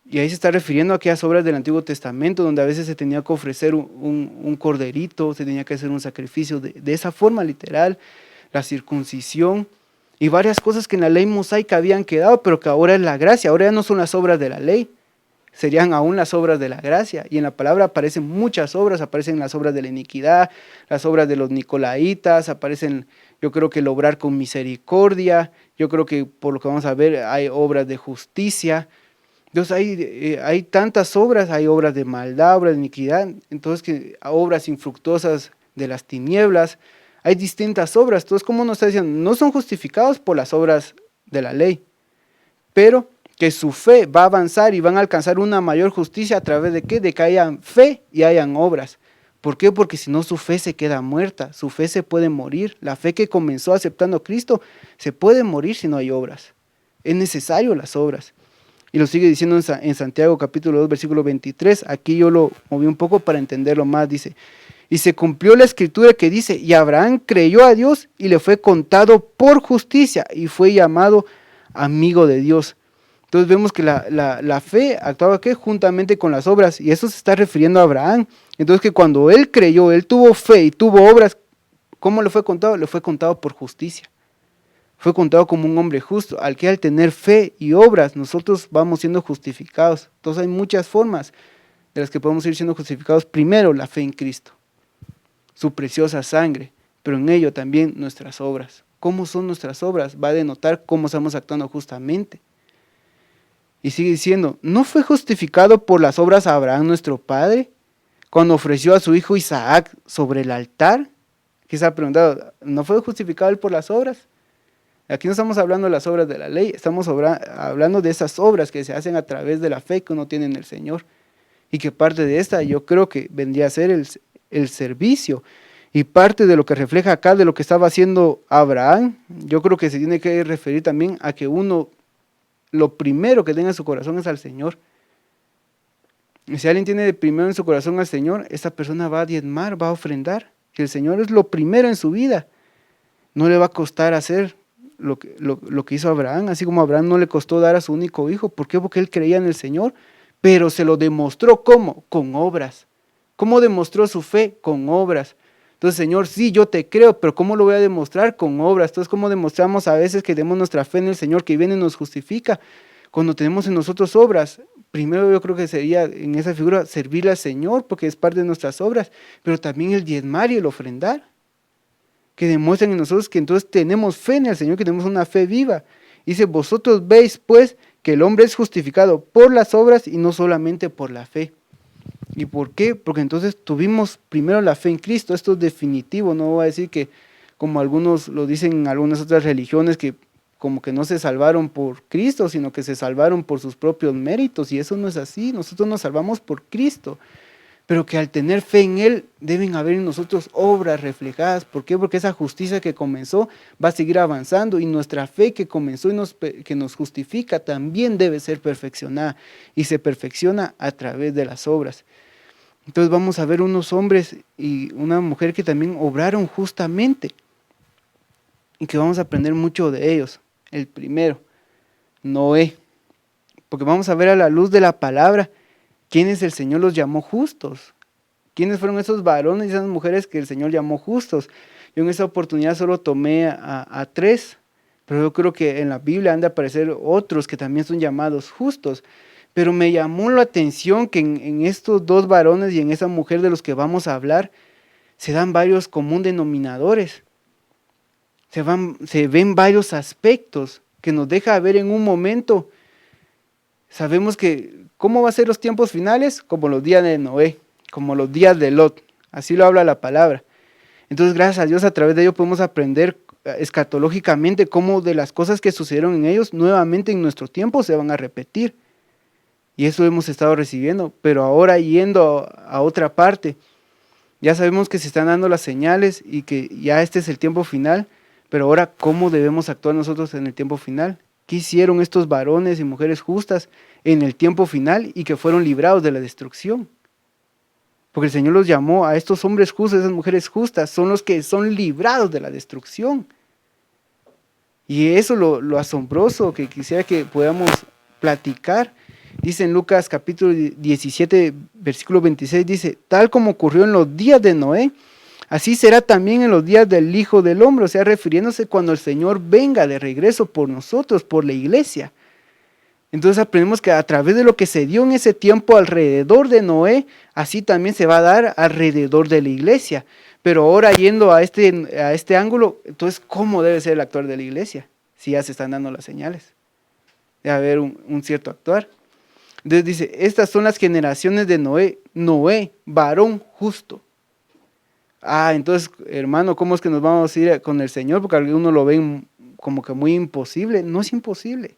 Y ahí se está refiriendo a aquellas obras del Antiguo Testamento, donde a veces se tenía que ofrecer un corderito, se tenía que hacer un sacrificio de esa forma literal, la circuncisión y varias cosas que en la ley mosaica habían quedado, pero que ahora es la gracia, ahora ya no son las obras de la ley, serían aún las obras de la gracia. Y en la palabra aparecen muchas obras, aparecen las obras de la iniquidad, las obras de los nicolaitas, aparecen, yo creo que el obrar con misericordia, yo creo que por lo que vamos a ver hay obras de justicia. Entonces hay tantas obras, hay obras de maldad, obras de iniquidad, entonces obras infructuosas de las tinieblas, hay distintas obras. Entonces, como nos está diciendo, no son justificados por las obras de la ley, pero que su fe va a avanzar y van a alcanzar una mayor justicia a través de ¿qué? De que hayan fe y hayan obras. ¿Por qué? Porque si no su fe se queda muerta, su fe se puede morir. La fe que comenzó aceptando a Cristo se puede morir si no hay obras. Es necesario las obras. Y lo sigue diciendo en Santiago capítulo 2 versículo 23, aquí yo lo moví un poco para entenderlo más, dice, y se cumplió la escritura que dice, y Abraham creyó a Dios y le fue contado por justicia y fue llamado amigo de Dios. Entonces vemos que la fe actuaba ¿qué? Juntamente con las obras, y eso se está refiriendo a Abraham. Entonces que cuando él creyó, él tuvo fe y tuvo obras, ¿cómo le fue contado? Le fue contado por justicia. Fue contado como un hombre justo, al que al tener fe y obras nosotros vamos siendo justificados. Entonces hay muchas formas de las que podemos ir siendo justificados. Primero, la fe en Cristo, su preciosa sangre, pero en ello también nuestras obras. ¿Cómo son nuestras obras? Va a denotar cómo estamos actuando justamente. Y sigue diciendo, ¿no fue justificado por las obras Abraham nuestro padre cuando ofreció a su hijo Isaac sobre el altar? Quizá preguntado, ¿no fue justificado él por las obras? Aquí no estamos hablando de las obras de la ley, estamos hablando de esas obras que se hacen a través de la fe que uno tiene en el Señor. Y que parte de esta yo creo que vendría a ser el servicio. Y parte de lo que refleja acá de lo que estaba haciendo Abraham, yo creo que se tiene que referir también a que uno, lo primero que tenga en su corazón es al Señor. Y si alguien tiene de primero en su corazón al Señor, esa persona va a diezmar, va a ofrendar. Que el Señor es lo primero en su vida. No le va a costar hacer lo que hizo Abraham, así como a Abraham no le costó dar a su único hijo. ¿Por qué? Porque él creía en el Señor, pero se lo demostró ¿cómo? Con obras. ¿Cómo demostró su fe? Con obras. Entonces, Señor, sí, yo te creo, pero ¿cómo lo voy a demostrar? Con obras. Entonces, ¿cómo demostramos a veces que tenemos nuestra fe en el Señor, que viene y nos justifica? Cuando tenemos en nosotros obras, primero yo creo que sería en esa figura servirle al Señor, porque es parte de nuestras obras, pero también el diezmar y el ofrendar, que demuestren en nosotros que entonces tenemos fe en el Señor, que tenemos una fe viva. Dice, vosotros veis pues que el hombre es justificado por las obras y no solamente por la fe. ¿Y por qué? Porque entonces tuvimos primero la fe en Cristo. Esto es definitivo, no voy a decir que como algunos lo dicen en algunas otras religiones, que como que no se salvaron por Cristo, sino que se salvaron por sus propios méritos, y eso no es así. Nosotros nos salvamos por Cristo, pero que al tener fe en Él deben haber en nosotros obras reflejadas. ¿Por qué? Porque esa justicia que comenzó va a seguir avanzando, y nuestra fe que comenzó y que nos justifica también debe ser perfeccionada, y se perfecciona a través de las obras. Entonces vamos a ver unos hombres y una mujer que también obraron justamente y que vamos a aprender mucho de ellos. El primero, Noé, porque vamos a ver a la luz de la palabra quiénes el Señor los llamó justos. ¿Quiénes fueron esos varones y esas mujeres que el Señor llamó justos? Yo en esa oportunidad solo tomé a 3, pero yo creo que en la Biblia han de aparecer otros que también son llamados justos. Pero me llamó la atención que en estos 2 varones y en esa mujer de los que vamos a hablar, se dan varios común denominadores. Se ven varios aspectos que nos deja ver en un momento. Sabemos que, ¿cómo va a ser los tiempos finales? Como los días de Noé, como los días de Lot. Así lo habla la palabra. Entonces, gracias a Dios, a través de ello podemos aprender escatológicamente cómo de las cosas que sucedieron en ellos, nuevamente en nuestro tiempo se van a repetir. Y eso hemos estado recibiendo, pero ahora yendo a otra parte, ya sabemos que se están dando las señales y que ya este es el tiempo final, pero ahora ¿cómo debemos actuar nosotros en el tiempo final? ¿Qué hicieron estos varones y mujeres justas en el tiempo final y que fueron librados de la destrucción? Porque el Señor los llamó a estos hombres justos, esas mujeres justas, son los que son librados de la destrucción. Y eso lo asombroso que quisiera que podamos platicar. Dice en Lucas capítulo 17, versículo 26, dice, tal como ocurrió en los días de Noé, así será también en los días del Hijo del Hombre, o sea, refiriéndose cuando el Señor venga de regreso por nosotros, por la iglesia. Entonces aprendemos que a través de lo que se dio en ese tiempo alrededor de Noé, así también se va a dar alrededor de la iglesia. Pero ahora yendo a este ángulo, entonces, ¿cómo debe ser el actuar de la iglesia? Si ya se están dando las señales. Debe haber un cierto actuar. Entonces dice, estas son las generaciones de Noé. Noé, varón justo. Entonces, hermano, ¿cómo es que nos vamos a ir con el Señor? Porque algunos lo ven como que muy imposible. No es imposible.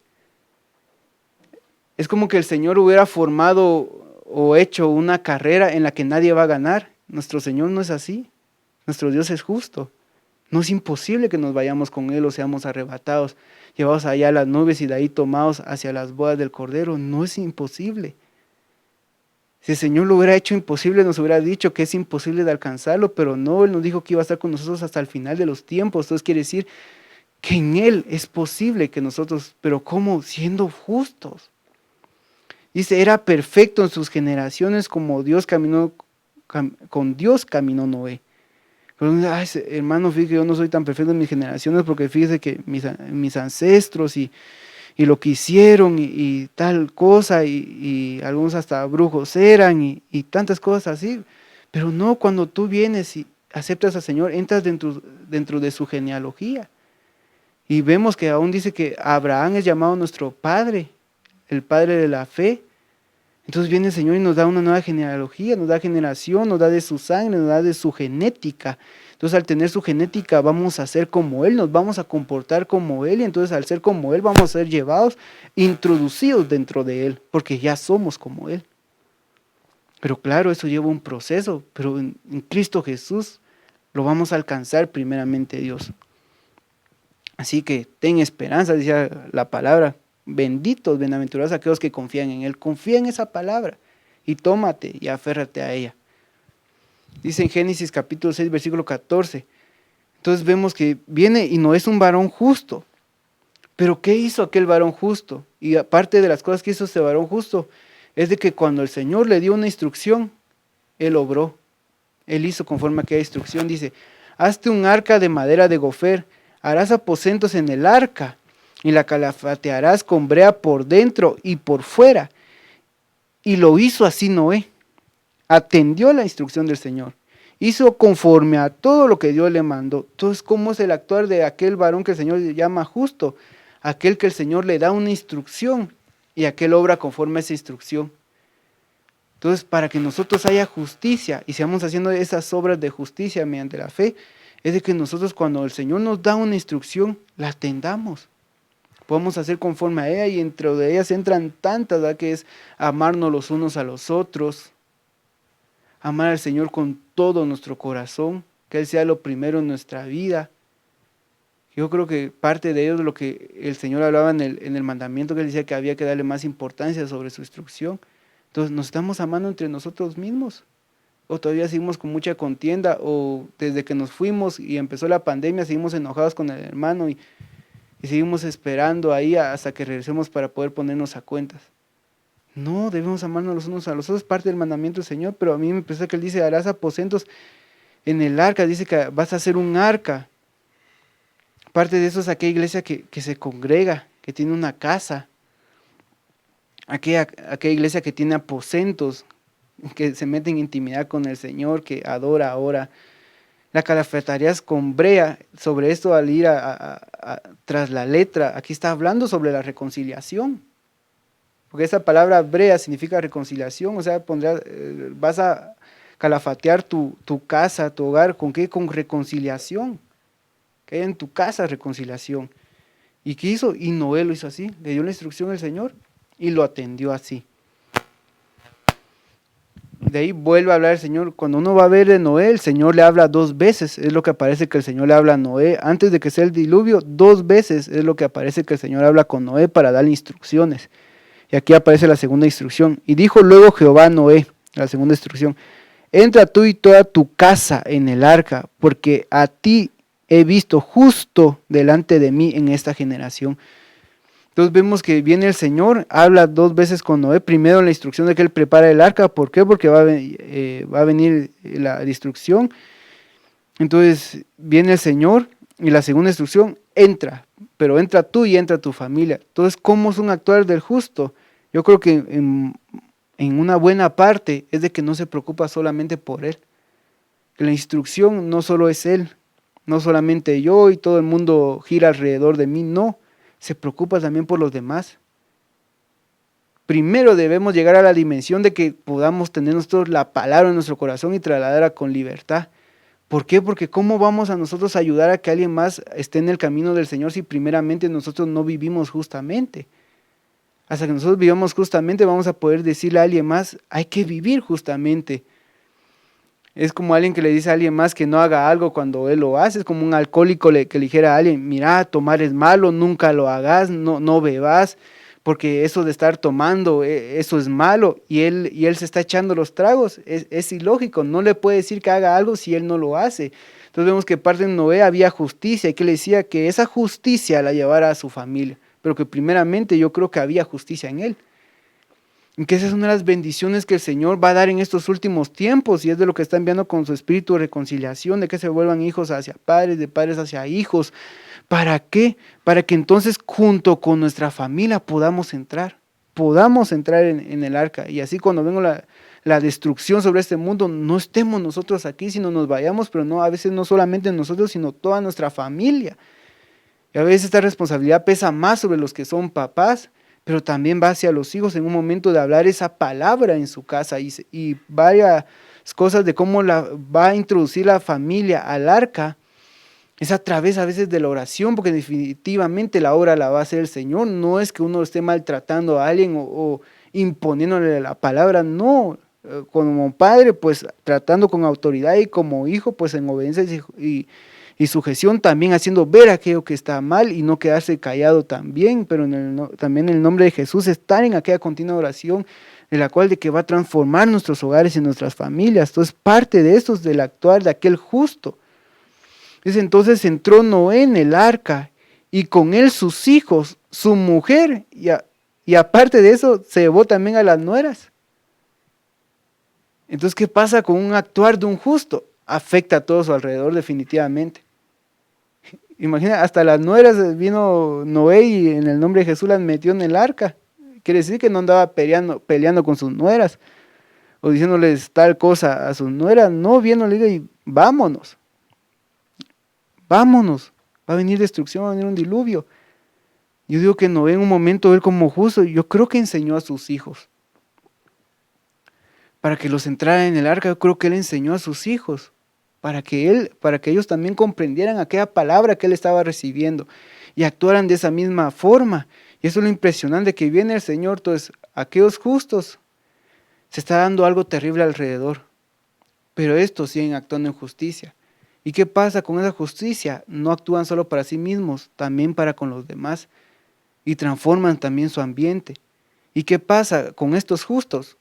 Es como que el Señor hubiera formado o hecho una carrera en la que nadie va a ganar. Nuestro Señor no es así. Nuestro Dios es justo. No es imposible que nos vayamos con Él o seamos arrebatados, llevados allá a las nubes y de ahí tomados hacia las bodas del Cordero. No es imposible. Si el Señor lo hubiera hecho imposible, nos hubiera dicho que es imposible de alcanzarlo, pero no, Él nos dijo que iba a estar con nosotros hasta el final de los tiempos. Entonces quiere decir que en Él es posible que nosotros, pero ¿cómo? Siendo justos. Dice, era perfecto en sus generaciones como con Dios caminó Noé. Pero, hermano, fíjese que yo no soy tan perfecto en mis generaciones porque fíjese que mis ancestros y lo que hicieron y tal cosa y algunos hasta brujos eran y tantas cosas así. Pero no, cuando tú vienes y aceptas al Señor, entras dentro de su genealogía. Y vemos que aún dice que Abraham es llamado nuestro padre, el padre de la fe. Entonces viene el Señor y nos da una nueva genealogía, nos da generación, nos da de su sangre, nos da de su genética. Entonces al tener su genética vamos a ser como Él, nos vamos a comportar como Él y entonces al ser como Él vamos a ser llevados, introducidos dentro de Él, porque ya somos como Él. Pero claro, eso lleva un proceso, pero en Cristo Jesús lo vamos a alcanzar primeramente Dios. Así que ten esperanza, decía la palabra. Benditos, bienaventurados aquellos que confían en Él. Confía en esa palabra y tómate y aférrate a ella. Dice en Génesis capítulo 6, versículo 14. Entonces vemos que viene y no es un varón justo. Pero ¿qué hizo aquel varón justo? Y aparte de las cosas que hizo ese varón justo, es de que cuando el Señor le dio una instrucción, Él obró. Él hizo conforme a aquella instrucción. Dice, hazte un arca de madera de gofer, harás aposentos en el arca, y la calafatearás con brea por dentro y por fuera. Y lo hizo así Noé. Atendió la instrucción del Señor. Hizo conforme a todo lo que Dios le mandó. Entonces, ¿cómo es el actuar de aquel varón que el Señor llama justo? Aquel que el Señor le da una instrucción y aquel obra conforme a esa instrucción. Entonces, para que nosotros haya justicia y seamos haciendo esas obras de justicia mediante la fe, es de que nosotros cuando el Señor nos da una instrucción, la atendamos. Podemos hacer conforme a ella y entre de ellas entran tantas, ¿verdad? Que es amarnos los unos a los otros, amar al Señor con todo nuestro corazón, que Él sea lo primero en nuestra vida. Yo creo que parte de ello es lo que el Señor hablaba en el mandamiento, que Él decía que había que darle más importancia sobre su instrucción. Entonces, ¿nos estamos amando entre nosotros mismos? ¿O todavía seguimos con mucha contienda? ¿O desde que nos fuimos y empezó la pandemia seguimos enojados con el hermano y seguimos esperando ahí hasta que regresemos para poder ponernos a cuentas? No, debemos amarnos los unos a los otros, es parte del mandamiento del Señor, pero a mí me parece que Él dice, harás aposentos en el arca, dice que vas a hacer un arca. Parte de eso es aquella iglesia que se congrega, que tiene una casa, aquella iglesia que tiene aposentos, que se mete en intimidad con el Señor, que adora ahora. La calafatearías con brea. Sobre esto, al ir tras la letra, aquí está hablando sobre la reconciliación. Porque esa palabra brea significa reconciliación, o sea, vas a calafatear tu casa, tu hogar, ¿con qué? Con reconciliación. Que haya en tu casa reconciliación. ¿Y qué hizo? Y Noé lo hizo así, le dio la instrucción al Señor y lo atendió así. De ahí vuelve a hablar el Señor. Cuando uno va a ver de Noé, el Señor le habla 2 veces. Es lo que aparece que el Señor le habla a Noé. Antes de que sea el diluvio, 2 veces es lo que aparece que el Señor habla con Noé para darle instrucciones. Y aquí aparece la segunda instrucción. Y dijo luego Jehová a Noé, la segunda instrucción, entra tú y toda tu casa en el arca, porque a ti he visto justo delante de mí en esta generación. Entonces vemos que viene el Señor, habla 2 veces con Noé, primero la instrucción de que Él prepara el arca. ¿Por qué? Porque va a venir la destrucción. Entonces viene el Señor y la segunda instrucción, entra, pero entra tú y entra tu familia. Entonces, ¿cómo es un actuar del justo? Yo creo que en una buena parte es de que no se preocupa solamente por él. Que la instrucción no solo es él, no solamente yo y todo el mundo gira alrededor de mí, no, se preocupa también por los demás. Primero debemos llegar a la dimensión de que podamos tener nosotros la palabra en nuestro corazón y trasladarla con libertad. ¿Por qué? Porque ¿cómo vamos a nosotros a ayudar a que alguien más esté en el camino del Señor si primeramente nosotros no vivimos justamente? Hasta que nosotros vivamos justamente vamos a poder decirle a alguien más, hay que vivir justamente. Es como alguien que le dice a alguien más que no haga algo cuando él lo hace. Es como un alcohólico que le dijera a alguien, mira, tomar es malo, nunca lo hagas, no bebas, porque eso de estar tomando, eso es malo, y él se está echando los tragos. Es ilógico, no le puede decir que haga algo si él no lo hace. Entonces vemos que parte de Noé había justicia, y que le decía que esa justicia la llevara a su familia, pero que primeramente yo creo que había justicia en él. Y que esa es una de las bendiciones que el Señor va a dar en estos últimos tiempos, y es de lo que está enviando con su espíritu de reconciliación, de que se vuelvan hijos hacia padres, de padres hacia hijos. ¿Para qué? Para que entonces junto con nuestra familia podamos entrar en el arca, y así cuando venga la destrucción sobre este mundo, no estemos nosotros aquí, sino nos vayamos, pero no, a veces no solamente nosotros, sino toda nuestra familia. Y a veces esta responsabilidad pesa más sobre los que son papás, pero también va hacia los hijos en un momento de hablar esa palabra en su casa, y varias cosas de cómo va a introducir la familia al arca. Es a través a veces de la oración, porque definitivamente la obra la va a hacer el Señor. No es que uno esté maltratando a alguien o imponiéndole la palabra, no. Como padre, pues tratando con autoridad, y como hijo, pues en obediencia y sujeción, también haciendo ver aquello que está mal y no quedarse callado también, pero también en el nombre de Jesús estar en aquella continua oración, de la cual de que va a transformar nuestros hogares y nuestras familias. Entonces parte de eso es del actuar de aquel justo. Entonces entró Noé en el arca, y con él sus hijos, su mujer, y aparte de eso se llevó también a las nueras. Entonces, ¿qué pasa con un actuar de un justo? Afecta a todo su alrededor definitivamente. Imagina, hasta las nueras vino Noé y en el nombre de Jesús las metió en el arca. Quiere decir que no andaba peleando con sus nueras o diciéndoles tal cosa a sus nueras. No, viéndole y vámonos, va a venir destrucción, va a venir un diluvio. Yo digo que Noé en un momento, él como justo, yo creo que enseñó a sus hijos para que los entraran en el arca. Yo creo que él enseñó a sus hijos para que ellos también comprendieran aquella palabra que él estaba recibiendo y actuaran de esa misma forma. Y eso es lo impresionante, que viene el Señor. Entonces, aquellos justos, se está dando algo terrible alrededor, pero estos siguen actuando en justicia. ¿Y qué pasa con esa justicia? No actúan solo para sí mismos, también para con los demás, y transforman también su ambiente. ¿Y qué pasa con estos justos?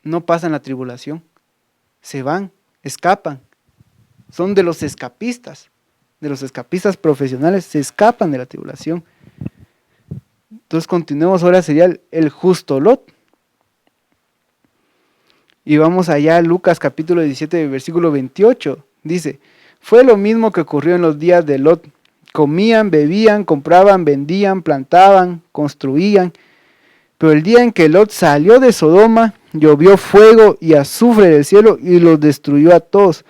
No pasan la tribulación, se van, escapan. Son de los escapistas profesionales, se escapan de la tribulación. Entonces continuemos, ahora sería el justo Lot. Y vamos allá a Lucas capítulo 17, versículo 28. Dice, fue lo mismo que ocurrió en los días de Lot. Comían, bebían, compraban, vendían, plantaban, construían. Pero el día en que Lot salió de Sodoma, llovió fuego y azufre del cielo y los destruyó a todos.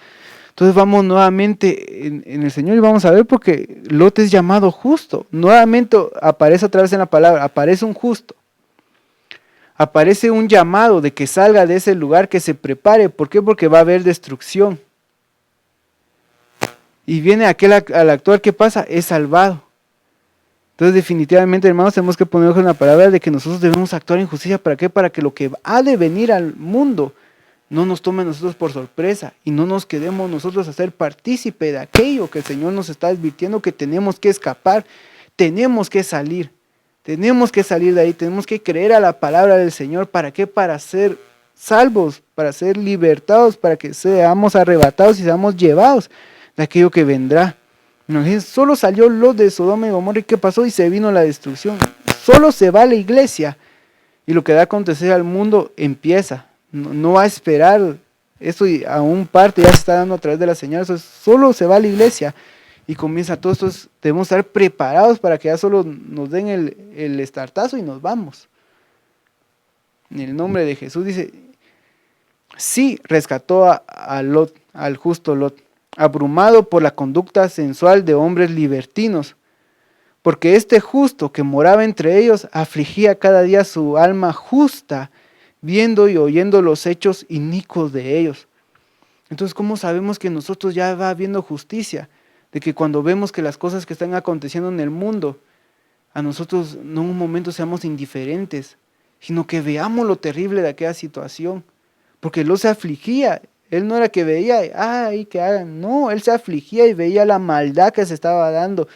Entonces vamos nuevamente en el Señor y vamos a ver, porque Lot es llamado justo. Nuevamente aparece otra vez en la palabra, aparece un justo. Aparece un llamado de que salga de ese lugar, que se prepare. ¿Por qué? Porque va a haber destrucción. Y viene aquel al actuar, ¿qué pasa? Es salvado. Entonces definitivamente, hermanos, tenemos que poner en la palabra de que nosotros debemos actuar en justicia. ¿Para qué? Para que lo que ha de venir al mundo no nos tome a nosotros por sorpresa y no nos quedemos nosotros a ser partícipe de aquello que el Señor nos está advirtiendo que tenemos que escapar, tenemos que salir de ahí, tenemos que creer a la palabra del Señor. ¿Para qué? Para ser salvos, para ser libertados, para que seamos arrebatados y seamos llevados de aquello que vendrá. Solo salió Lot de Sodoma y Gomorra, ¿y qué pasó? Y se vino la destrucción. Solo se va la iglesia y lo que da a acontecer al mundo empieza. No va a esperar, esto aún parte ya se está dando a través de las señales. Solo se va la iglesia Y comienza todo esto, debemos estar preparados para que ya solo nos den el estartazo y nos vamos. En el nombre de Jesús dice, sí rescató a Lot, al justo Lot, abrumado por la conducta sensual de hombres libertinos, porque este justo que moraba entre ellos afligía cada día su alma justa, viendo y oyendo los hechos inicuos de ellos. Entonces, ¿cómo sabemos que nosotros ya va habiendo justicia? De que cuando vemos que las cosas que están aconteciendo en el mundo, a nosotros no en un momento seamos indiferentes, sino que veamos lo terrible de aquella situación. Porque Lot se afligía, él no era que veía, ay, que hagan, no, él se afligía y veía la maldad que se estaba dando.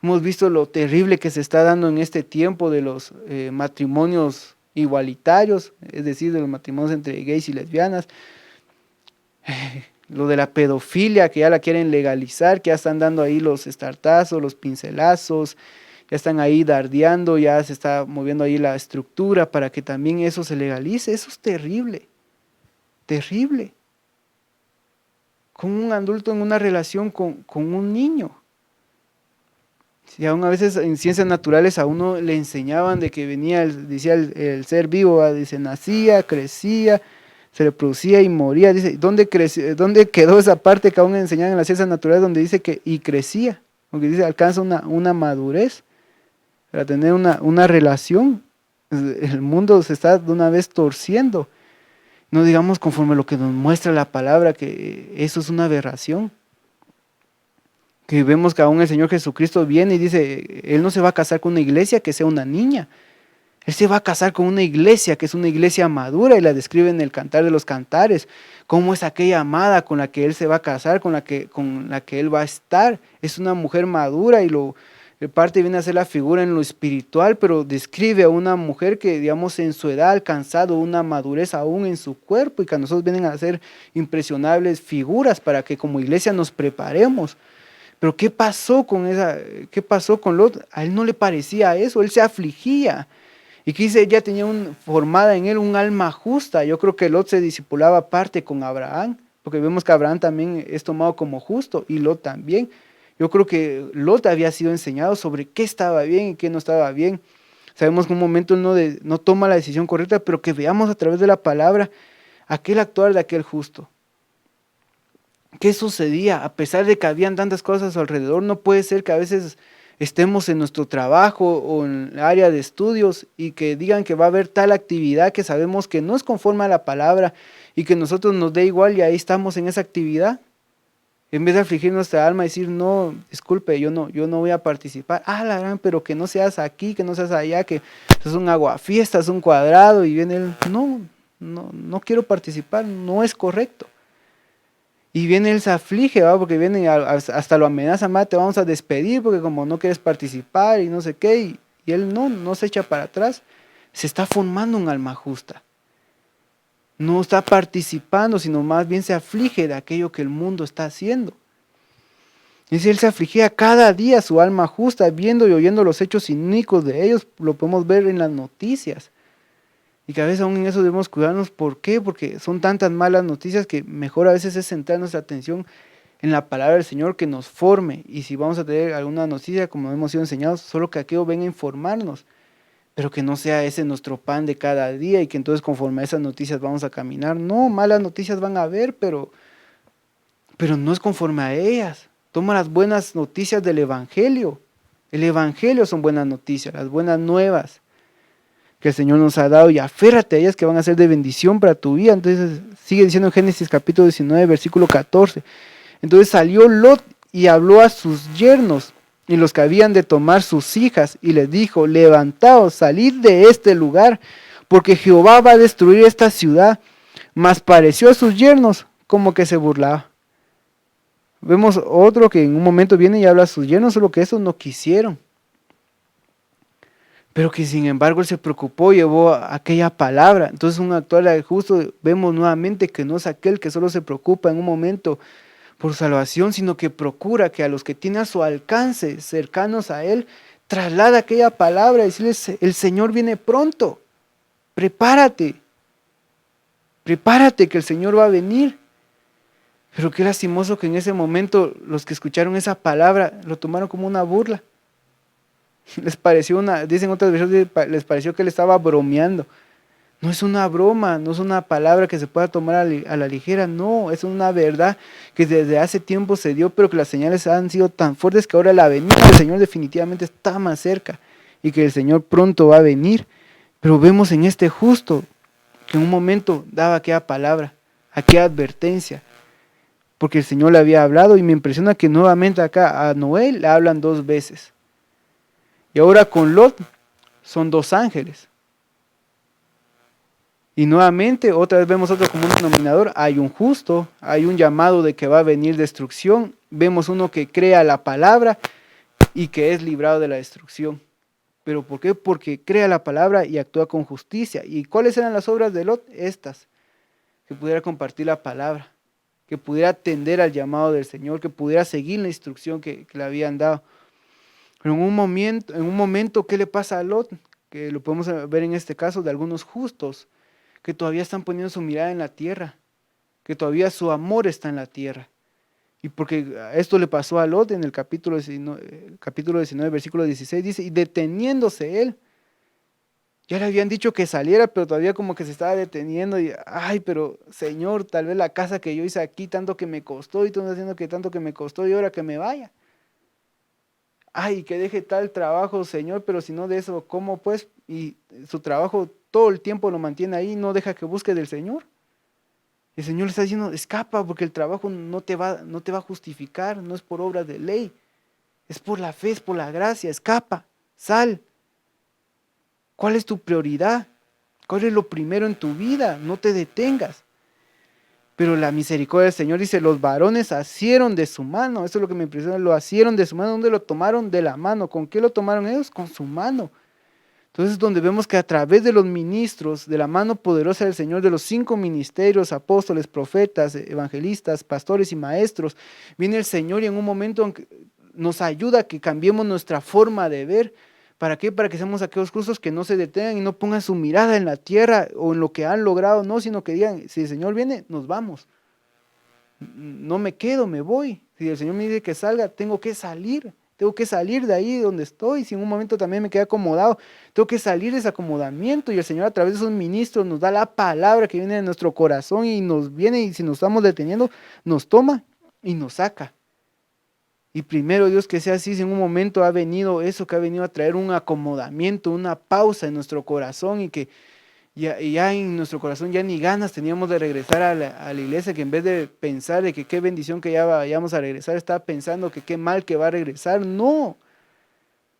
Hemos visto lo terrible que se está dando en este tiempo de los matrimonios igualitarios, es decir, de los matrimonios entre gays y lesbianas. Lo de la pedofilia, que ya la quieren legalizar, que ya están dando ahí los estartazos, los pincelazos, ya están ahí dardeando, ya se está moviendo ahí la estructura para que también eso se legalice. Eso es terrible, terrible. Con un adulto en una relación con un niño. Si aún a veces en ciencias naturales a uno le enseñaban de que venía, decía el ser vivo, dice, nacía, crecía, se reproducía y moría. Dice, ¿dónde quedó esa parte que aún enseñaban en las ciencias naturales donde dice que y crecía? Porque dice, alcanza una madurez para tener una relación. El mundo se está de una vez torciendo. No digamos conforme a lo que nos muestra la palabra, que eso es una aberración. Que vemos que aún el Señor Jesucristo viene y dice, Él no se va a casar con una iglesia que sea una niña. Él se va a casar con una iglesia que es una iglesia madura, y la describe en el Cantar de los Cantares, cómo es aquella amada con la que Él se va a casar, con la que Él va a estar. Es una mujer madura, y parte viene a ser la figura en lo espiritual, pero describe a una mujer que, digamos, en su edad ha alcanzado una madurez aún en su cuerpo, y que a nosotros vienen a ser impresionables figuras para que como iglesia nos preparemos. Pero ¿qué pasó con Lot? A él no le parecía eso, él se afligía. Y que dice, ella tenía formada en él un alma justa. Yo creo que Lot se discipulaba aparte con Abraham, porque vemos que Abraham también es tomado como justo, y Lot también. Yo creo que Lot había sido enseñado sobre qué estaba bien y qué no estaba bien. Sabemos que en un momento él no toma la decisión correcta, pero que veamos a través de la palabra aquel actuar de aquel justo. ¿Qué sucedía? A pesar de que habían tantas cosas a su alrededor, no puede ser que a veces estemos en nuestro trabajo o en el área de estudios y que digan que va a haber tal actividad que sabemos que no es conforme a la palabra, y que nosotros nos dé igual y ahí estamos en esa actividad. En vez de afligir nuestra alma y decir, no, disculpe, yo no voy a participar. La gran, pero que no seas aquí, que no seas allá, que es un aguafiesta, es un cuadrado, y viene él, no quiero participar, no es correcto. Y viene él, se aflige, ¿va? Porque viene hasta lo amenaza, te vamos a despedir porque como no quieres participar y no sé qué, y él no se echa para atrás. Se está formando un alma justa. No está participando, sino más bien se aflige de aquello que el mundo está haciendo. Dice, él se afligía cada día su alma justa, viendo y oyendo los hechos inicuos de ellos. Lo podemos ver en las noticias. Y que a veces aún en eso debemos cuidarnos. ¿Por qué? Porque son tantas malas noticias que mejor a veces es centrar nuestra atención en la palabra del Señor, que nos forme. Y si vamos a tener alguna noticia, como hemos sido enseñados, solo que aquello venga a informarnos, pero que no sea ese nuestro pan de cada día, y que entonces conforme a esas noticias vamos a caminar. No, malas noticias van a haber, pero no es conforme a ellas. Toma las buenas noticias del Evangelio. El Evangelio son buenas noticias, las buenas nuevas que el Señor nos ha dado, y aférrate a ellas, que van a ser de bendición para tu vida. Entonces sigue diciendo en Génesis capítulo 19, versículo 14. Entonces salió Lot y habló a sus yernos y los que habían de tomar sus hijas, y les dijo, levantaos, salid de este lugar, porque Jehová va a destruir esta ciudad. Mas pareció a sus yernos como que se burlaba. Vemos otro que en un momento viene y habla a sus yernos, solo que esos no quisieron. Pero que sin embargo él se preocupó, llevó aquella palabra. Entonces un actuar del justo, vemos nuevamente que no es aquel que solo se preocupa en un momento por salvación, sino que procura que a los que tiene a su alcance, cercanos a él, traslada aquella palabra y decirles, el Señor viene pronto, prepárate que el Señor va a venir. Pero qué lastimoso que en ese momento los que escucharon esa palabra lo tomaron como una burla. Les pareció dicen otras versiones, les pareció que él estaba bromeando. No es una broma, no es una palabra que se pueda tomar a la ligera, no, es una verdad que desde hace tiempo se dio, pero que las señales han sido tan fuertes que ahora la venida del Señor definitivamente está más cerca y que el Señor pronto va a venir. Pero vemos en este justo que en un momento daba aquella palabra, aquella advertencia, porque el Señor le había hablado, y me impresiona que nuevamente acá a Noé le hablan 2 veces. Y ahora con Lot son 2 ángeles. Y nuevamente, otra vez vemos otro común denominador, hay un justo, hay un llamado de que va a venir destrucción, vemos uno que crea la palabra y que es librado de la destrucción. ¿Pero por qué? Porque crea la palabra y actúa con justicia. ¿Y cuáles eran las obras de Lot? Estas, que pudiera compartir la palabra, que pudiera atender al llamado del Señor, que pudiera seguir la instrucción que le habían dado. Pero en un momento, ¿qué le pasa a Lot? Que lo podemos ver en este caso de algunos justos, que todavía están poniendo su mirada en la tierra, que todavía su amor está en la tierra. Y porque esto le pasó a Lot en el capítulo 19, versículo 16, dice, y deteniéndose él, ya le habían dicho que saliera, pero todavía como que se estaba deteniendo, y ay, pero Señor, tal vez la casa que yo hice aquí, tanto que me costó, y tú estás haciendo que tanto que me costó, y ahora que me vaya. Ay, que deje tal trabajo, Señor, pero si no de eso, ¿cómo pues? Y su trabajo todo el tiempo lo mantiene ahí, no deja que busque del Señor. El Señor le está diciendo, escapa, porque el trabajo no te va a justificar, no es por obra de ley, es por la fe, es por la gracia, escapa, sal. ¿Cuál es tu prioridad? ¿Cuál es lo primero en tu vida? No te detengas. Pero la misericordia del Señor dice, los varones asieron de su mano. Eso es lo que me impresiona, lo asieron de su mano. ¿Dónde lo tomaron? De la mano. ¿Con qué lo tomaron ellos? Con su mano. Entonces, donde vemos que a través de los ministros, de la mano poderosa del Señor, de los 5 ministerios, apóstoles, profetas, evangelistas, pastores y maestros, viene el Señor y en un momento nos ayuda a que cambiemos nuestra forma de ver. ¿Para qué? Para que seamos aquellos justos que no se detengan y no pongan su mirada en la tierra o en lo que han logrado, no, sino que digan, si el Señor viene, nos vamos. No me quedo, me voy. Si el Señor me dice que salga, tengo que salir. Tengo que salir de ahí donde estoy. Si en un momento también me quedé acomodado, tengo que salir de ese acomodamiento. Y el Señor a través de esos ministros nos da la palabra que viene de nuestro corazón y nos viene, y si nos estamos deteniendo, nos toma y nos saca. Y primero Dios que sea así, si en un momento ha venido eso, que ha venido a traer un acomodamiento, una pausa en nuestro corazón, y que ya en nuestro corazón ya ni ganas teníamos de regresar a la iglesia, que en vez de pensar de que qué bendición que ya vayamos a regresar, estaba pensando que qué mal que va a regresar. No,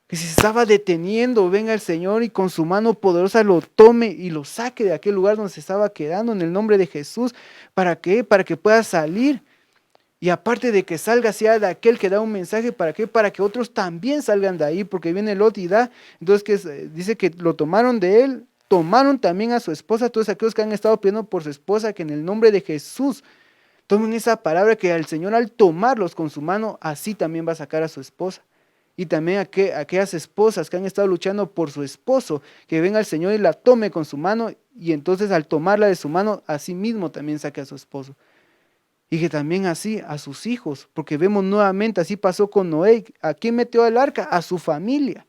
que si se estaba deteniendo, venga el Señor y con su mano poderosa lo tome y lo saque de aquel lugar donde se estaba quedando en el nombre de Jesús. ¿Para qué? Para que pueda salir. Y aparte de que salga, sea de aquel que da un mensaje, ¿para qué? Para que otros también salgan de ahí, porque viene Lot y da. Entonces dice que lo tomaron de él, tomaron también a su esposa, todos aquellos que han estado pidiendo por su esposa, que en el nombre de Jesús tomen esa palabra, que al Señor al tomarlos con su mano, así también va a sacar a su esposa. Y también aquellas esposas que han estado luchando por su esposo, que venga el Señor y la tome con su mano, y entonces al tomarla de su mano, así mismo también saque a su esposo. Y que también así a sus hijos, porque vemos nuevamente, así pasó con Noé. ¿A quién metió al arca? A su familia.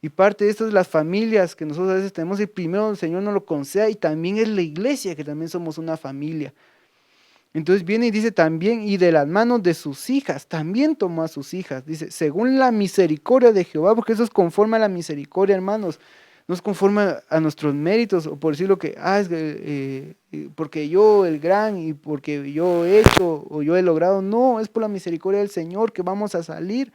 Y parte de estas las familias que nosotros a veces tenemos, y primero el Señor nos lo conceda, y también es la iglesia, que también somos una familia. Entonces viene y dice también, y de las manos de sus hijas, también tomó a sus hijas. Dice, según la misericordia de Jehová, porque eso es conforme a la misericordia, hermanos. No es conforme a nuestros méritos, o por decirlo que, porque yo el gran, y porque yo he hecho, o yo he logrado. No, es por la misericordia del Señor que vamos a salir,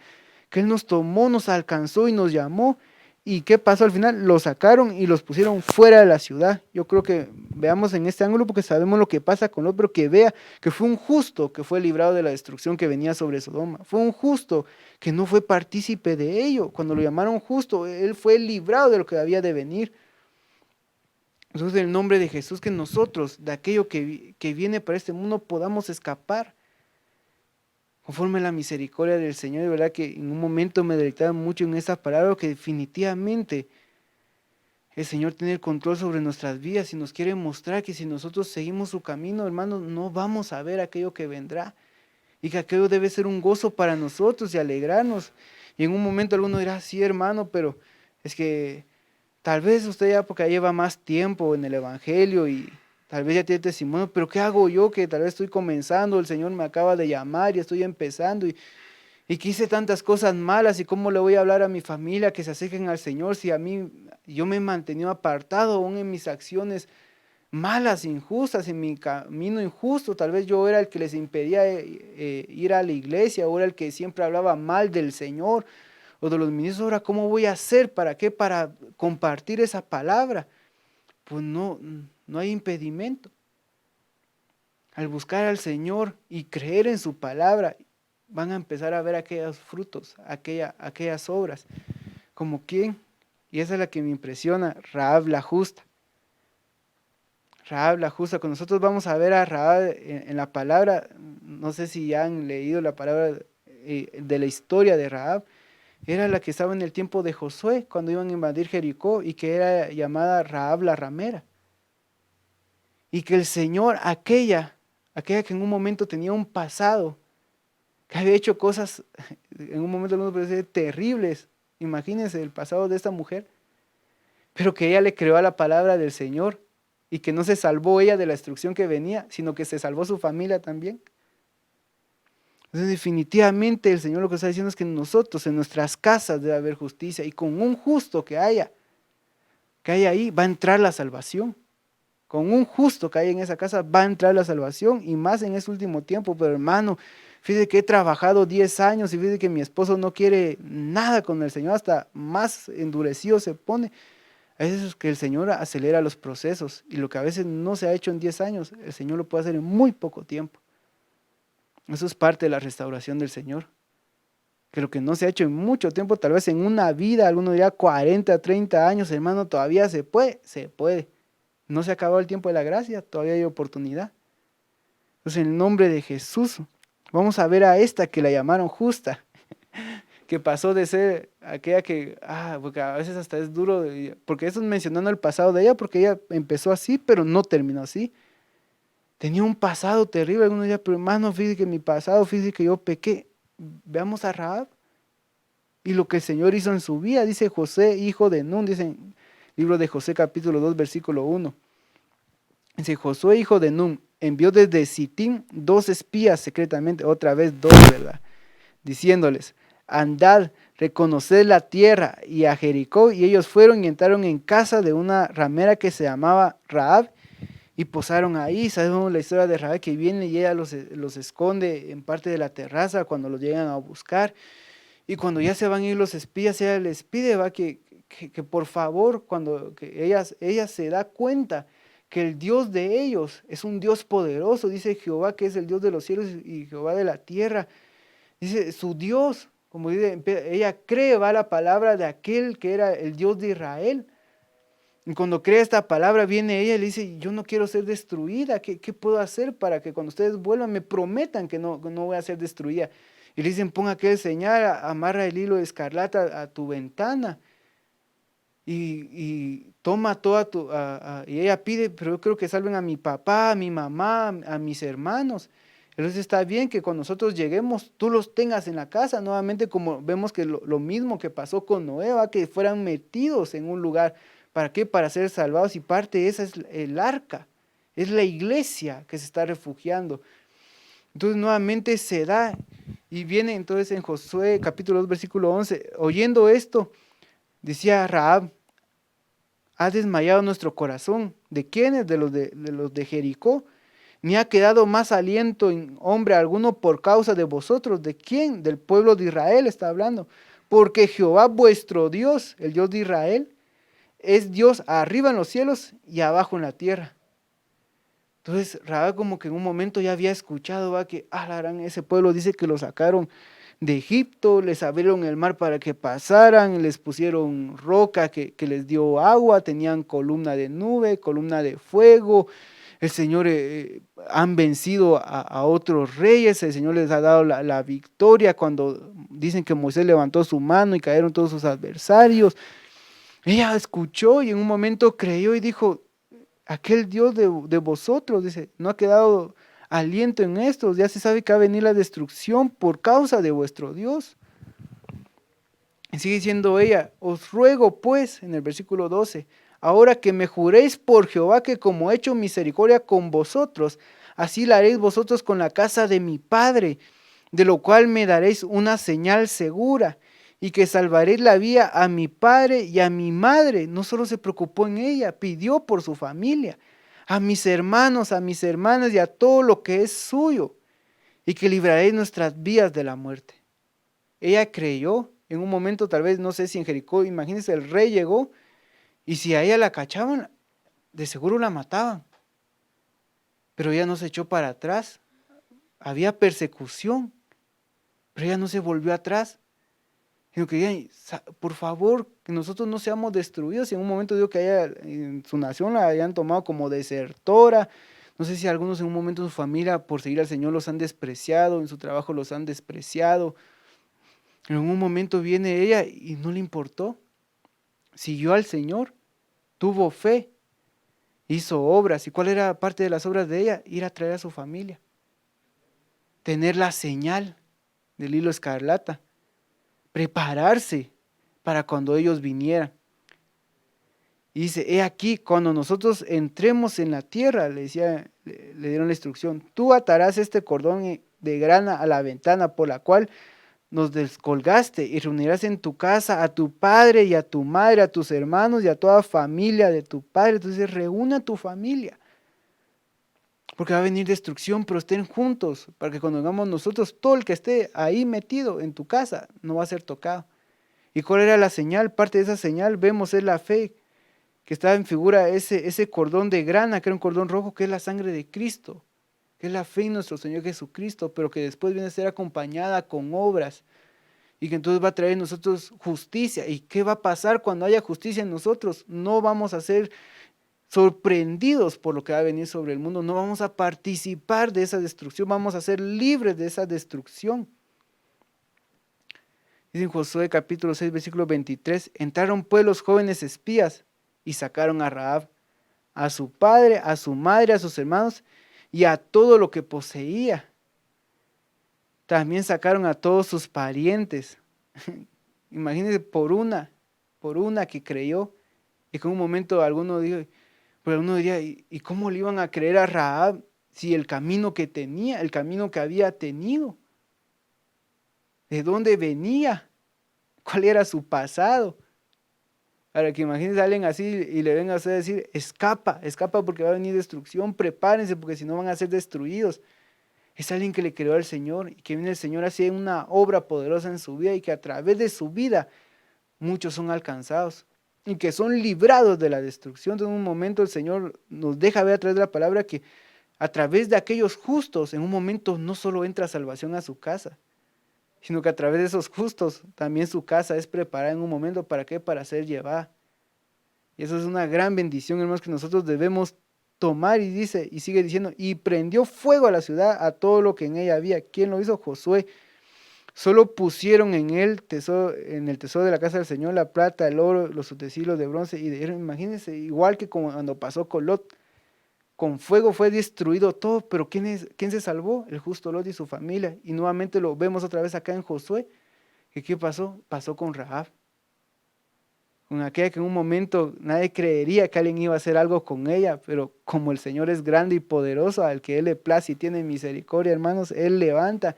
que Él nos tomó, nos alcanzó y nos llamó. ¿Y qué pasó al final? Los sacaron y los pusieron fuera de la ciudad. Yo creo que veamos en este ángulo, porque sabemos lo que pasa con Lot, pero que vea que fue un justo que fue librado de la destrucción que venía sobre Sodoma. Fue un justo que no fue partícipe de ello. Cuando lo llamaron justo, él fue librado de lo que había de venir. Entonces, en el nombre de Jesús, que nosotros, de aquello que viene para este mundo, podamos escapar conforme a la misericordia del Señor. De verdad que en un momento me deleitaba mucho en esa palabra, que definitivamente el Señor tiene el control sobre nuestras vidas y nos quiere mostrar que si nosotros seguimos su camino, hermanos, no vamos a ver aquello que vendrá. Y que aquello debe ser un gozo para nosotros y alegrarnos. Y en un momento alguno dirá, sí, hermano, pero es que tal vez usted ya porque lleva más tiempo en el Evangelio y tal vez ya tiene testimonio, pero ¿qué hago yo que tal vez estoy comenzando? El Señor me acaba de llamar y estoy empezando y que hice tantas cosas malas y cómo le voy a hablar a mi familia que se acerquen al Señor si a mí yo me he mantenido apartado aún en mis acciones malas, injustas, en mi camino injusto. Tal vez yo era el que les impedía ir a la iglesia, o era el que siempre hablaba mal del Señor o de los ministros. Ahora, ¿cómo voy a hacer? ¿Para qué? Para compartir esa palabra. Pues no hay impedimento. Al buscar al Señor y creer en su palabra, van a empezar a ver aquellos frutos, aquellas obras. ¿Como quién? Y esa es la que me impresiona, Rahab la justa. Rahab la justa. Cuando nosotros vamos a ver a Rahab en la palabra, no sé si ya han leído la palabra de la historia de Rahab, era la que estaba en el tiempo de Josué, cuando iban a invadir Jericó, y que era llamada Rahab la ramera. Y que el Señor, aquella que en un momento tenía un pasado, que había hecho cosas, en un momento algunos pueden decir terribles, imagínense el pasado de esta mujer, pero que ella le creó a la palabra del Señor, y que no se salvó ella de la destrucción que venía, sino que se salvó su familia también. Entonces definitivamente el Señor lo que está diciendo es que nosotros, en nuestras casas debe haber justicia, y con un justo que haya ahí, va a entrar la salvación. Con un justo que haya en esa casa va a entrar la salvación, y más en este último tiempo. Pero hermano, fíjese que he trabajado 10 años y fíjese que mi esposo no quiere nada con el Señor, hasta más endurecido se pone. A veces es que el Señor acelera los procesos, y lo que a veces no se ha hecho en 10 años, el Señor lo puede hacer en muy poco tiempo. Eso es parte de la restauración del Señor. Que lo que no se ha hecho en mucho tiempo, tal vez en una vida, alguno dirá 40, 30 años, hermano, todavía se puede. No se ha acabado el tiempo de la gracia, todavía hay oportunidad. Entonces, en el nombre de Jesús, vamos a ver a esta que la llamaron justa, que pasó de ser aquella que, porque a veces hasta es duro, porque eso es mencionando el pasado de ella, porque ella empezó así, pero no terminó así. Tenía un pasado terrible. Algunos dirán, pero hermano, fíjate que mi pasado, fíjate que yo pequé. Veamos a Rahab y lo que el Señor hizo en su vida. Dice José, hijo de Nun, dice en el libro de José capítulo 2, versículo 1. Dice, Josué, hijo de Nun, envió desde Sitín 2 espías secretamente, otra vez 2, ¿verdad? Diciéndoles, andad, reconoced la tierra y a Jericó. Y ellos fueron y entraron en casa de una ramera que se llamaba Rahab, y posaron ahí. Sabemos la historia de Rahab, que viene y ella los esconde en parte de la terraza cuando los llegan a buscar. Y cuando ya se van a ir los espías, ella les pide que por favor, cuando que ella se da cuenta que el Dios de ellos es un Dios poderoso. Dice Jehová, que es el Dios de los cielos y Jehová de la tierra. Dice su Dios, como dice, ella cree, va la palabra de aquel que era el Dios de Israel. Y cuando cree esta palabra, viene ella y le dice, yo no quiero ser destruida. ¿Qué puedo hacer para que cuando ustedes vuelvan me prometan que no voy a ser destruida? Y le dicen, pon aquel señal, amarra el hilo de escarlata a tu ventana y toma toda y ella pide, pero yo creo que salven a mi papá, a mi mamá, a mis hermanos. Entonces está bien que cuando nosotros lleguemos, tú los tengas en la casa. Nuevamente, como vemos que lo mismo que pasó con Noé, que fueran metidos en un lugar. ¿Para qué? Para ser salvados, y parte de esa es el arca, es la iglesia que se está refugiando. Entonces nuevamente se da, y viene entonces en Josué capítulo 2 versículo 11, oyendo esto, decía Rahab, ha desmayado nuestro corazón. ¿De quiénes? De los de Jericó. Ni ha quedado más aliento en hombre alguno por causa de vosotros. ¿De quién? Del pueblo de Israel está hablando. Porque Jehová vuestro Dios, el Dios de Israel, es Dios arriba en los cielos y abajo en la tierra. Entonces Rahab como que en un momento ya había escuchado que ese pueblo dice que lo sacaron de Egipto, les abrieron el mar para que pasaran, les pusieron roca que les dio agua, tenían columna de nube, columna de fuego. El Señor han vencido a otros reyes, el Señor les ha dado la victoria cuando dicen que Moisés levantó su mano y cayeron todos sus adversarios. Ella escuchó y en un momento creyó y dijo, aquel Dios de vosotros, dice, no ha quedado aliento en esto, ya se sabe que va a venir la destrucción por causa de vuestro Dios. Y sigue diciendo ella, os ruego pues, en el versículo 12, ahora que me juréis por Jehová que como he hecho misericordia con vosotros, así la haréis vosotros con la casa de mi padre, de lo cual me daréis una señal segura, y que salvaréis la vida a mi padre y a mi madre. No solo se preocupó en ella, pidió por su familia, a mis hermanos, a mis hermanas y a todo lo que es suyo, y que libraréis nuestras vidas de la muerte. Ella creyó. En un momento, tal vez, no sé si en Jericó, imagínense, el rey llegó y si a ella la cachaban, de seguro la mataban. Pero ella no se echó para atrás. Había persecución, pero ella no se volvió atrás. Sino que ella, por favor, que nosotros no seamos destruidos. Y en un momento digo que ella, en su nación la hayan tomado como desertora. No sé si algunos en un momento en su familia, por seguir al Señor, los han despreciado, en su trabajo los han despreciado. En un momento viene ella y no le importó. Siguió al Señor, tuvo fe, hizo obras. ¿Y cuál era parte de las obras de ella? Ir a traer a su familia. Tener la señal del hilo escarlata. Prepararse para cuando ellos vinieran. Y dice, he aquí, cuando nosotros entremos en la tierra, le dieron la instrucción, tú atarás este cordón de grana a la ventana por la cual nos descolgaste y reunirás en tu casa a tu padre y a tu madre, a tus hermanos y a toda familia de tu padre. Entonces reúna a tu familia, porque va a venir destrucción, pero estén juntos, para que cuando vengamos nosotros, todo el que esté ahí metido en tu casa no va a ser tocado. ¿Y cuál era la señal? Parte de esa señal vemos es la fe, que estaba en figura ese cordón de grana, que era un cordón rojo, que es la sangre de Cristo, que es la fe en nuestro Señor Jesucristo, pero que después viene a ser acompañada con obras, y que entonces va a traer en nosotros justicia. ¿Y qué va a pasar cuando haya justicia en nosotros? No vamos a ser sorprendidos por lo que va a venir sobre el mundo, no vamos a participar de esa destrucción, vamos a ser libres de esa destrucción. Dice en Josué capítulo 6, versículo 23, entraron pues los jóvenes espías y sacaron a Rahab, a su padre, a su madre, a sus hermanos y a todo lo que poseía. También sacaron a todos sus parientes. Imagínense por una que creyó. Y que en un momento alguno dijo, pero uno diría, ¿y cómo le iban a creer a Rahab si el camino que tenía, el camino que había tenido? ¿De dónde venía? ¿Cuál era su pasado? Para que imagínense a alguien así y le venga a usted a decir, escapa porque va a venir destrucción, prepárense porque si no van a ser destruidos. Es alguien que le creó al Señor y que viene el Señor así en una obra poderosa en su vida y que a través de su vida muchos son alcanzados y que son librados de la destrucción. En un momento el Señor nos deja ver a través de la palabra que a través de aquellos justos en un momento no solo entra salvación a su casa, sino que a través de esos justos también su casa es preparada en un momento. ¿Para qué? Para ser llevada. Y eso es una gran bendición, hermanos, que nosotros debemos tomar. Y dice, y sigue diciendo, y prendió fuego a la ciudad, a todo lo que en ella había. ¿Quién lo hizo? Josué. Solo pusieron en el tesoro de la casa del Señor la plata, el oro, los utensilios de bronce y de hierro. Imagínense, igual que como cuando pasó con Lot, con fuego fue destruido todo, pero ¿quién se salvó? El justo Lot y su familia. Y nuevamente lo vemos otra vez acá en Josué. ¿Qué pasó? Pasó con Rahab, con aquella que en un momento nadie creería que alguien iba a hacer algo con ella, pero como el Señor es grande y poderoso, al que Él le place y tiene misericordia, hermanos, Él levanta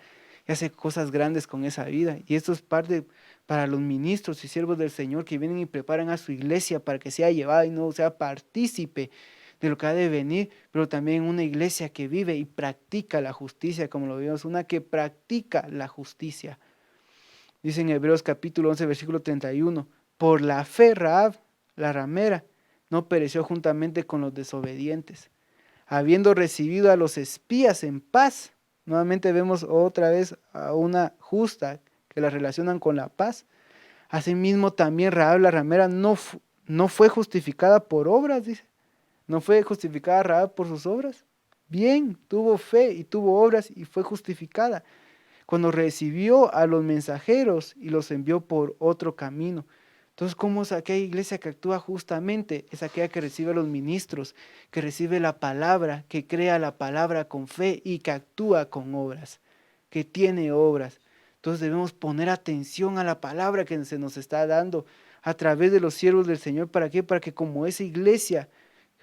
y hace cosas grandes con esa vida. Y esto es parte para los ministros y siervos del Señor que vienen y preparan a su iglesia para que sea llevada y no sea partícipe de lo que ha de venir, pero también una iglesia que vive y practica la justicia, como lo vimos, una que practica la justicia. Dice en Hebreos capítulo 11, versículo 31, por la fe Rahab, la ramera, no pereció juntamente con los desobedientes, habiendo recibido a los espías en paz. Nuevamente vemos otra vez a una justa que la relacionan con la paz. Asimismo también Rahab la ramera no fue justificada por obras, dice. ¿No fue justificada Rahab por sus obras? Bien, tuvo fe y tuvo obras y fue justificada cuando recibió a los mensajeros y los envió por otro camino. Entonces, ¿cómo es aquella iglesia que actúa justamente? Es aquella que recibe a los ministros, que recibe la palabra, que crea la palabra con fe y que actúa con obras, que tiene obras. Entonces debemos poner atención a la palabra que se nos está dando a través de los siervos del Señor. ¿Para qué? Para que como esa iglesia,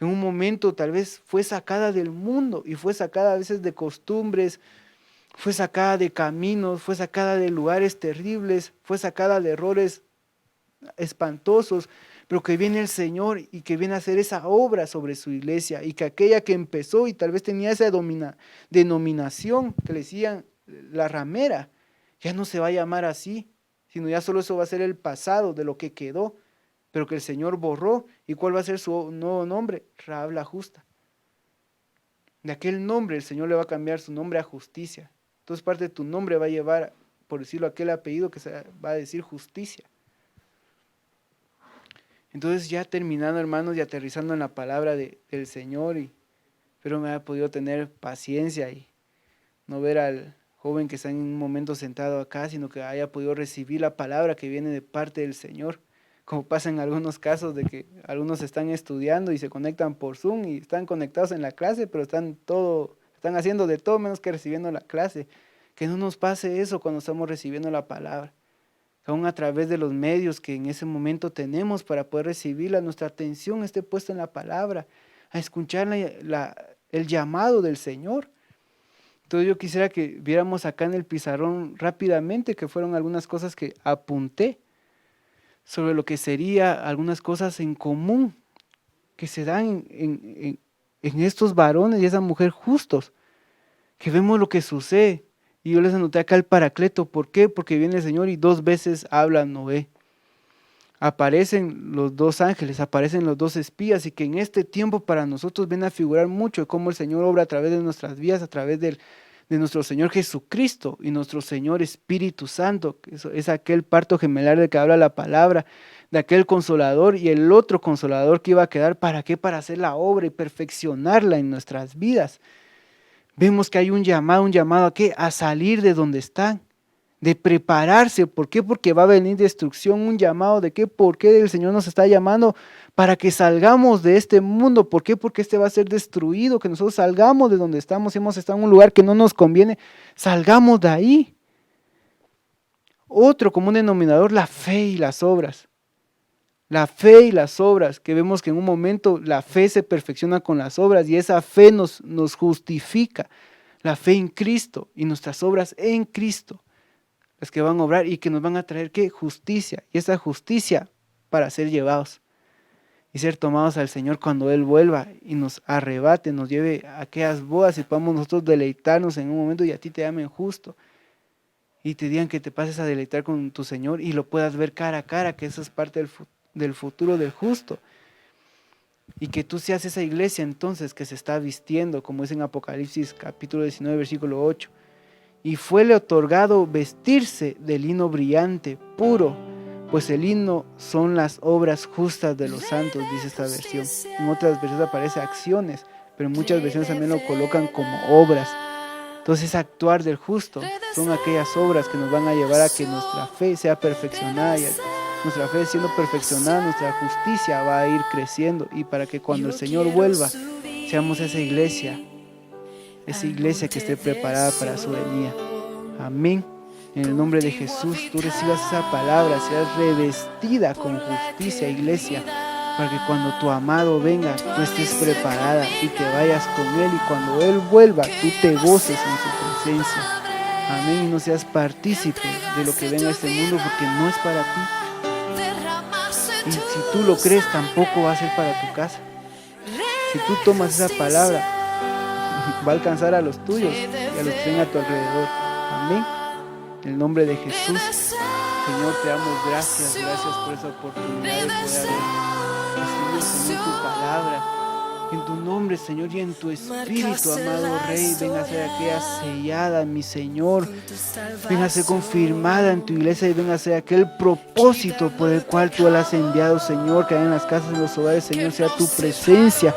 en un momento tal vez fue sacada del mundo y fue sacada a veces de costumbres, fue sacada de caminos, fue sacada de lugares terribles, fue sacada de errores espantosos, pero que viene el Señor y que viene a hacer esa obra sobre su iglesia, y que aquella que empezó y tal vez tenía esa denominación que le decían la ramera, ya no se va a llamar así, sino ya solo eso va a ser el pasado de lo que quedó, pero que el Señor borró. ¿Y cuál va a ser su nuevo nombre? Rahab la justa. De aquel nombre el Señor le va a cambiar su nombre a justicia. Entonces parte de tu nombre va a llevar, por decirlo, aquel apellido que se va a decir justicia. Entonces, ya terminando, hermanos, y aterrizando en la palabra del Señor, espero me haya podido tener paciencia y no ver al joven que está en un momento sentado acá, sino que haya podido recibir la palabra que viene de parte del Señor, como pasa en algunos casos de que algunos están estudiando y se conectan por Zoom y están conectados en la clase, pero están haciendo de todo menos que recibiendo la clase. Que no nos pase eso cuando estamos recibiendo la palabra. Aún a través de los medios que en ese momento tenemos para poder recibirla, nuestra atención esté puesta en la palabra, a escuchar el llamado del Señor. Entonces yo quisiera que viéramos acá en el pizarrón rápidamente, que fueron algunas cosas que apunté sobre lo que sería algunas cosas en común que se dan en estos varones y esa mujer justos, que vemos lo que sucede. Y yo les anoté acá el Paracleto. ¿Por qué? Porque viene el Señor y 2 veces habla Noé. Aparecen los 2 ángeles, aparecen los 2 espías, y que en este tiempo para nosotros viene a figurar mucho de cómo el Señor obra a través de nuestras vidas, a través de nuestro Señor Jesucristo y nuestro Señor Espíritu Santo. Es aquel parto gemelar del que habla la palabra, de aquel consolador y el otro consolador que iba a quedar. ¿Para qué? Para hacer la obra y perfeccionarla en nuestras vidas. Vemos que hay un llamado ¿a qué? A salir de donde están, de prepararse. ¿Por qué? Porque va a venir destrucción. Un llamado de qué, ¿por qué el Señor nos está llamando? Para que salgamos de este mundo. ¿Por qué? Porque este va a ser destruido, que nosotros salgamos de donde estamos. Si hemos estado en un lugar que no nos conviene, salgamos de ahí. Otro común denominador, la fe y las obras. La fe y las obras, que vemos que en un momento la fe se perfecciona con las obras y esa fe nos justifica. La fe en Cristo y nuestras obras en Cristo, las que van a obrar y que nos van a traer ¿qué? Justicia. Y esa justicia para ser llevados y ser tomados al Señor cuando Él vuelva y nos arrebate, nos lleve a aquellas bodas y podamos nosotros deleitarnos en un momento y a ti te llamen justo. Y te digan que te pases a deleitar con tu Señor y lo puedas ver cara a cara, que eso es parte del futuro del justo, y que tú seas esa iglesia entonces que se está vistiendo, como es en Apocalipsis capítulo 19 versículo 8, y fuele otorgado vestirse de lino brillante, puro, pues el lino son las obras justas de los santos, dice esta versión. En otras versiones aparece acciones, pero en muchas versiones también lo colocan como obras. Entonces actuar del justo son aquellas obras que nos van a llevar a que nuestra fe sea perfeccionada, y nuestra fe siendo perfeccionada, nuestra justicia va a ir creciendo, y para que cuando el Señor vuelva seamos esa iglesia que esté preparada para su venida. Amén. En el nombre de Jesús, tú recibas esa palabra, seas revestida con justicia, iglesia, para que cuando tu amado venga, tú estés preparada y te vayas con Él, y cuando Él vuelva, tú te goces en su presencia. Amén. Y no seas partícipe de lo que venga a este mundo, porque no es para ti. Y si tú lo crees, tampoco va a ser para tu casa. Si tú tomas esa palabra, va a alcanzar a los tuyos y a los que estén a tu alrededor. Amén. En el nombre de Jesús, Señor, te damos gracias por esa oportunidad de poder recibir, Señor, tu palabra. En tu nombre, Señor, y en tu Espíritu, amado Rey, venga a ser aquella sellada, mi Señor. Venga a ser confirmada en tu iglesia y venga a ser aquel propósito por el cual tú la has enviado, Señor, que en las casas, en los hogares, Señor, sea tu presencia,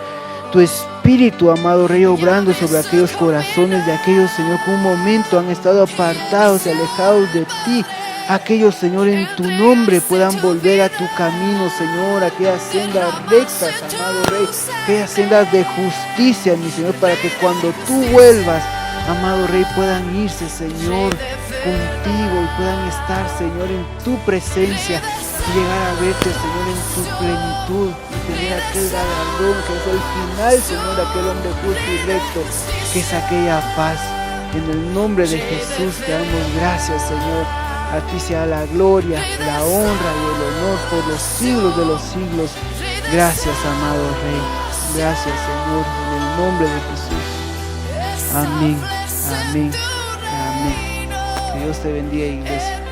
tu Espíritu, amado Rey, obrando sobre aquellos corazones de aquellos, Señor, que un momento han estado apartados y alejados de ti. Aquellos, Señor, en tu nombre puedan volver a tu camino, Señor, aquellas sendas rectas, amado Rey, aquellas sendas de justicia, mi Señor, para que cuando tú vuelvas, amado Rey, puedan irse, Señor, contigo y puedan estar, Señor, en tu presencia y llegar a verte, Señor, en tu plenitud y tener aquel galardón que es el final, Señor, de aquel hombre justo y recto, que es aquella paz. En el nombre de Jesús te damos gracias, Señor. A ti sea la gloria, la honra y el honor por los siglos de los siglos. Gracias, amado Rey. Gracias, Señor, en el nombre de Jesús. Amén, amén, amén. Que Dios te bendiga, iglesia.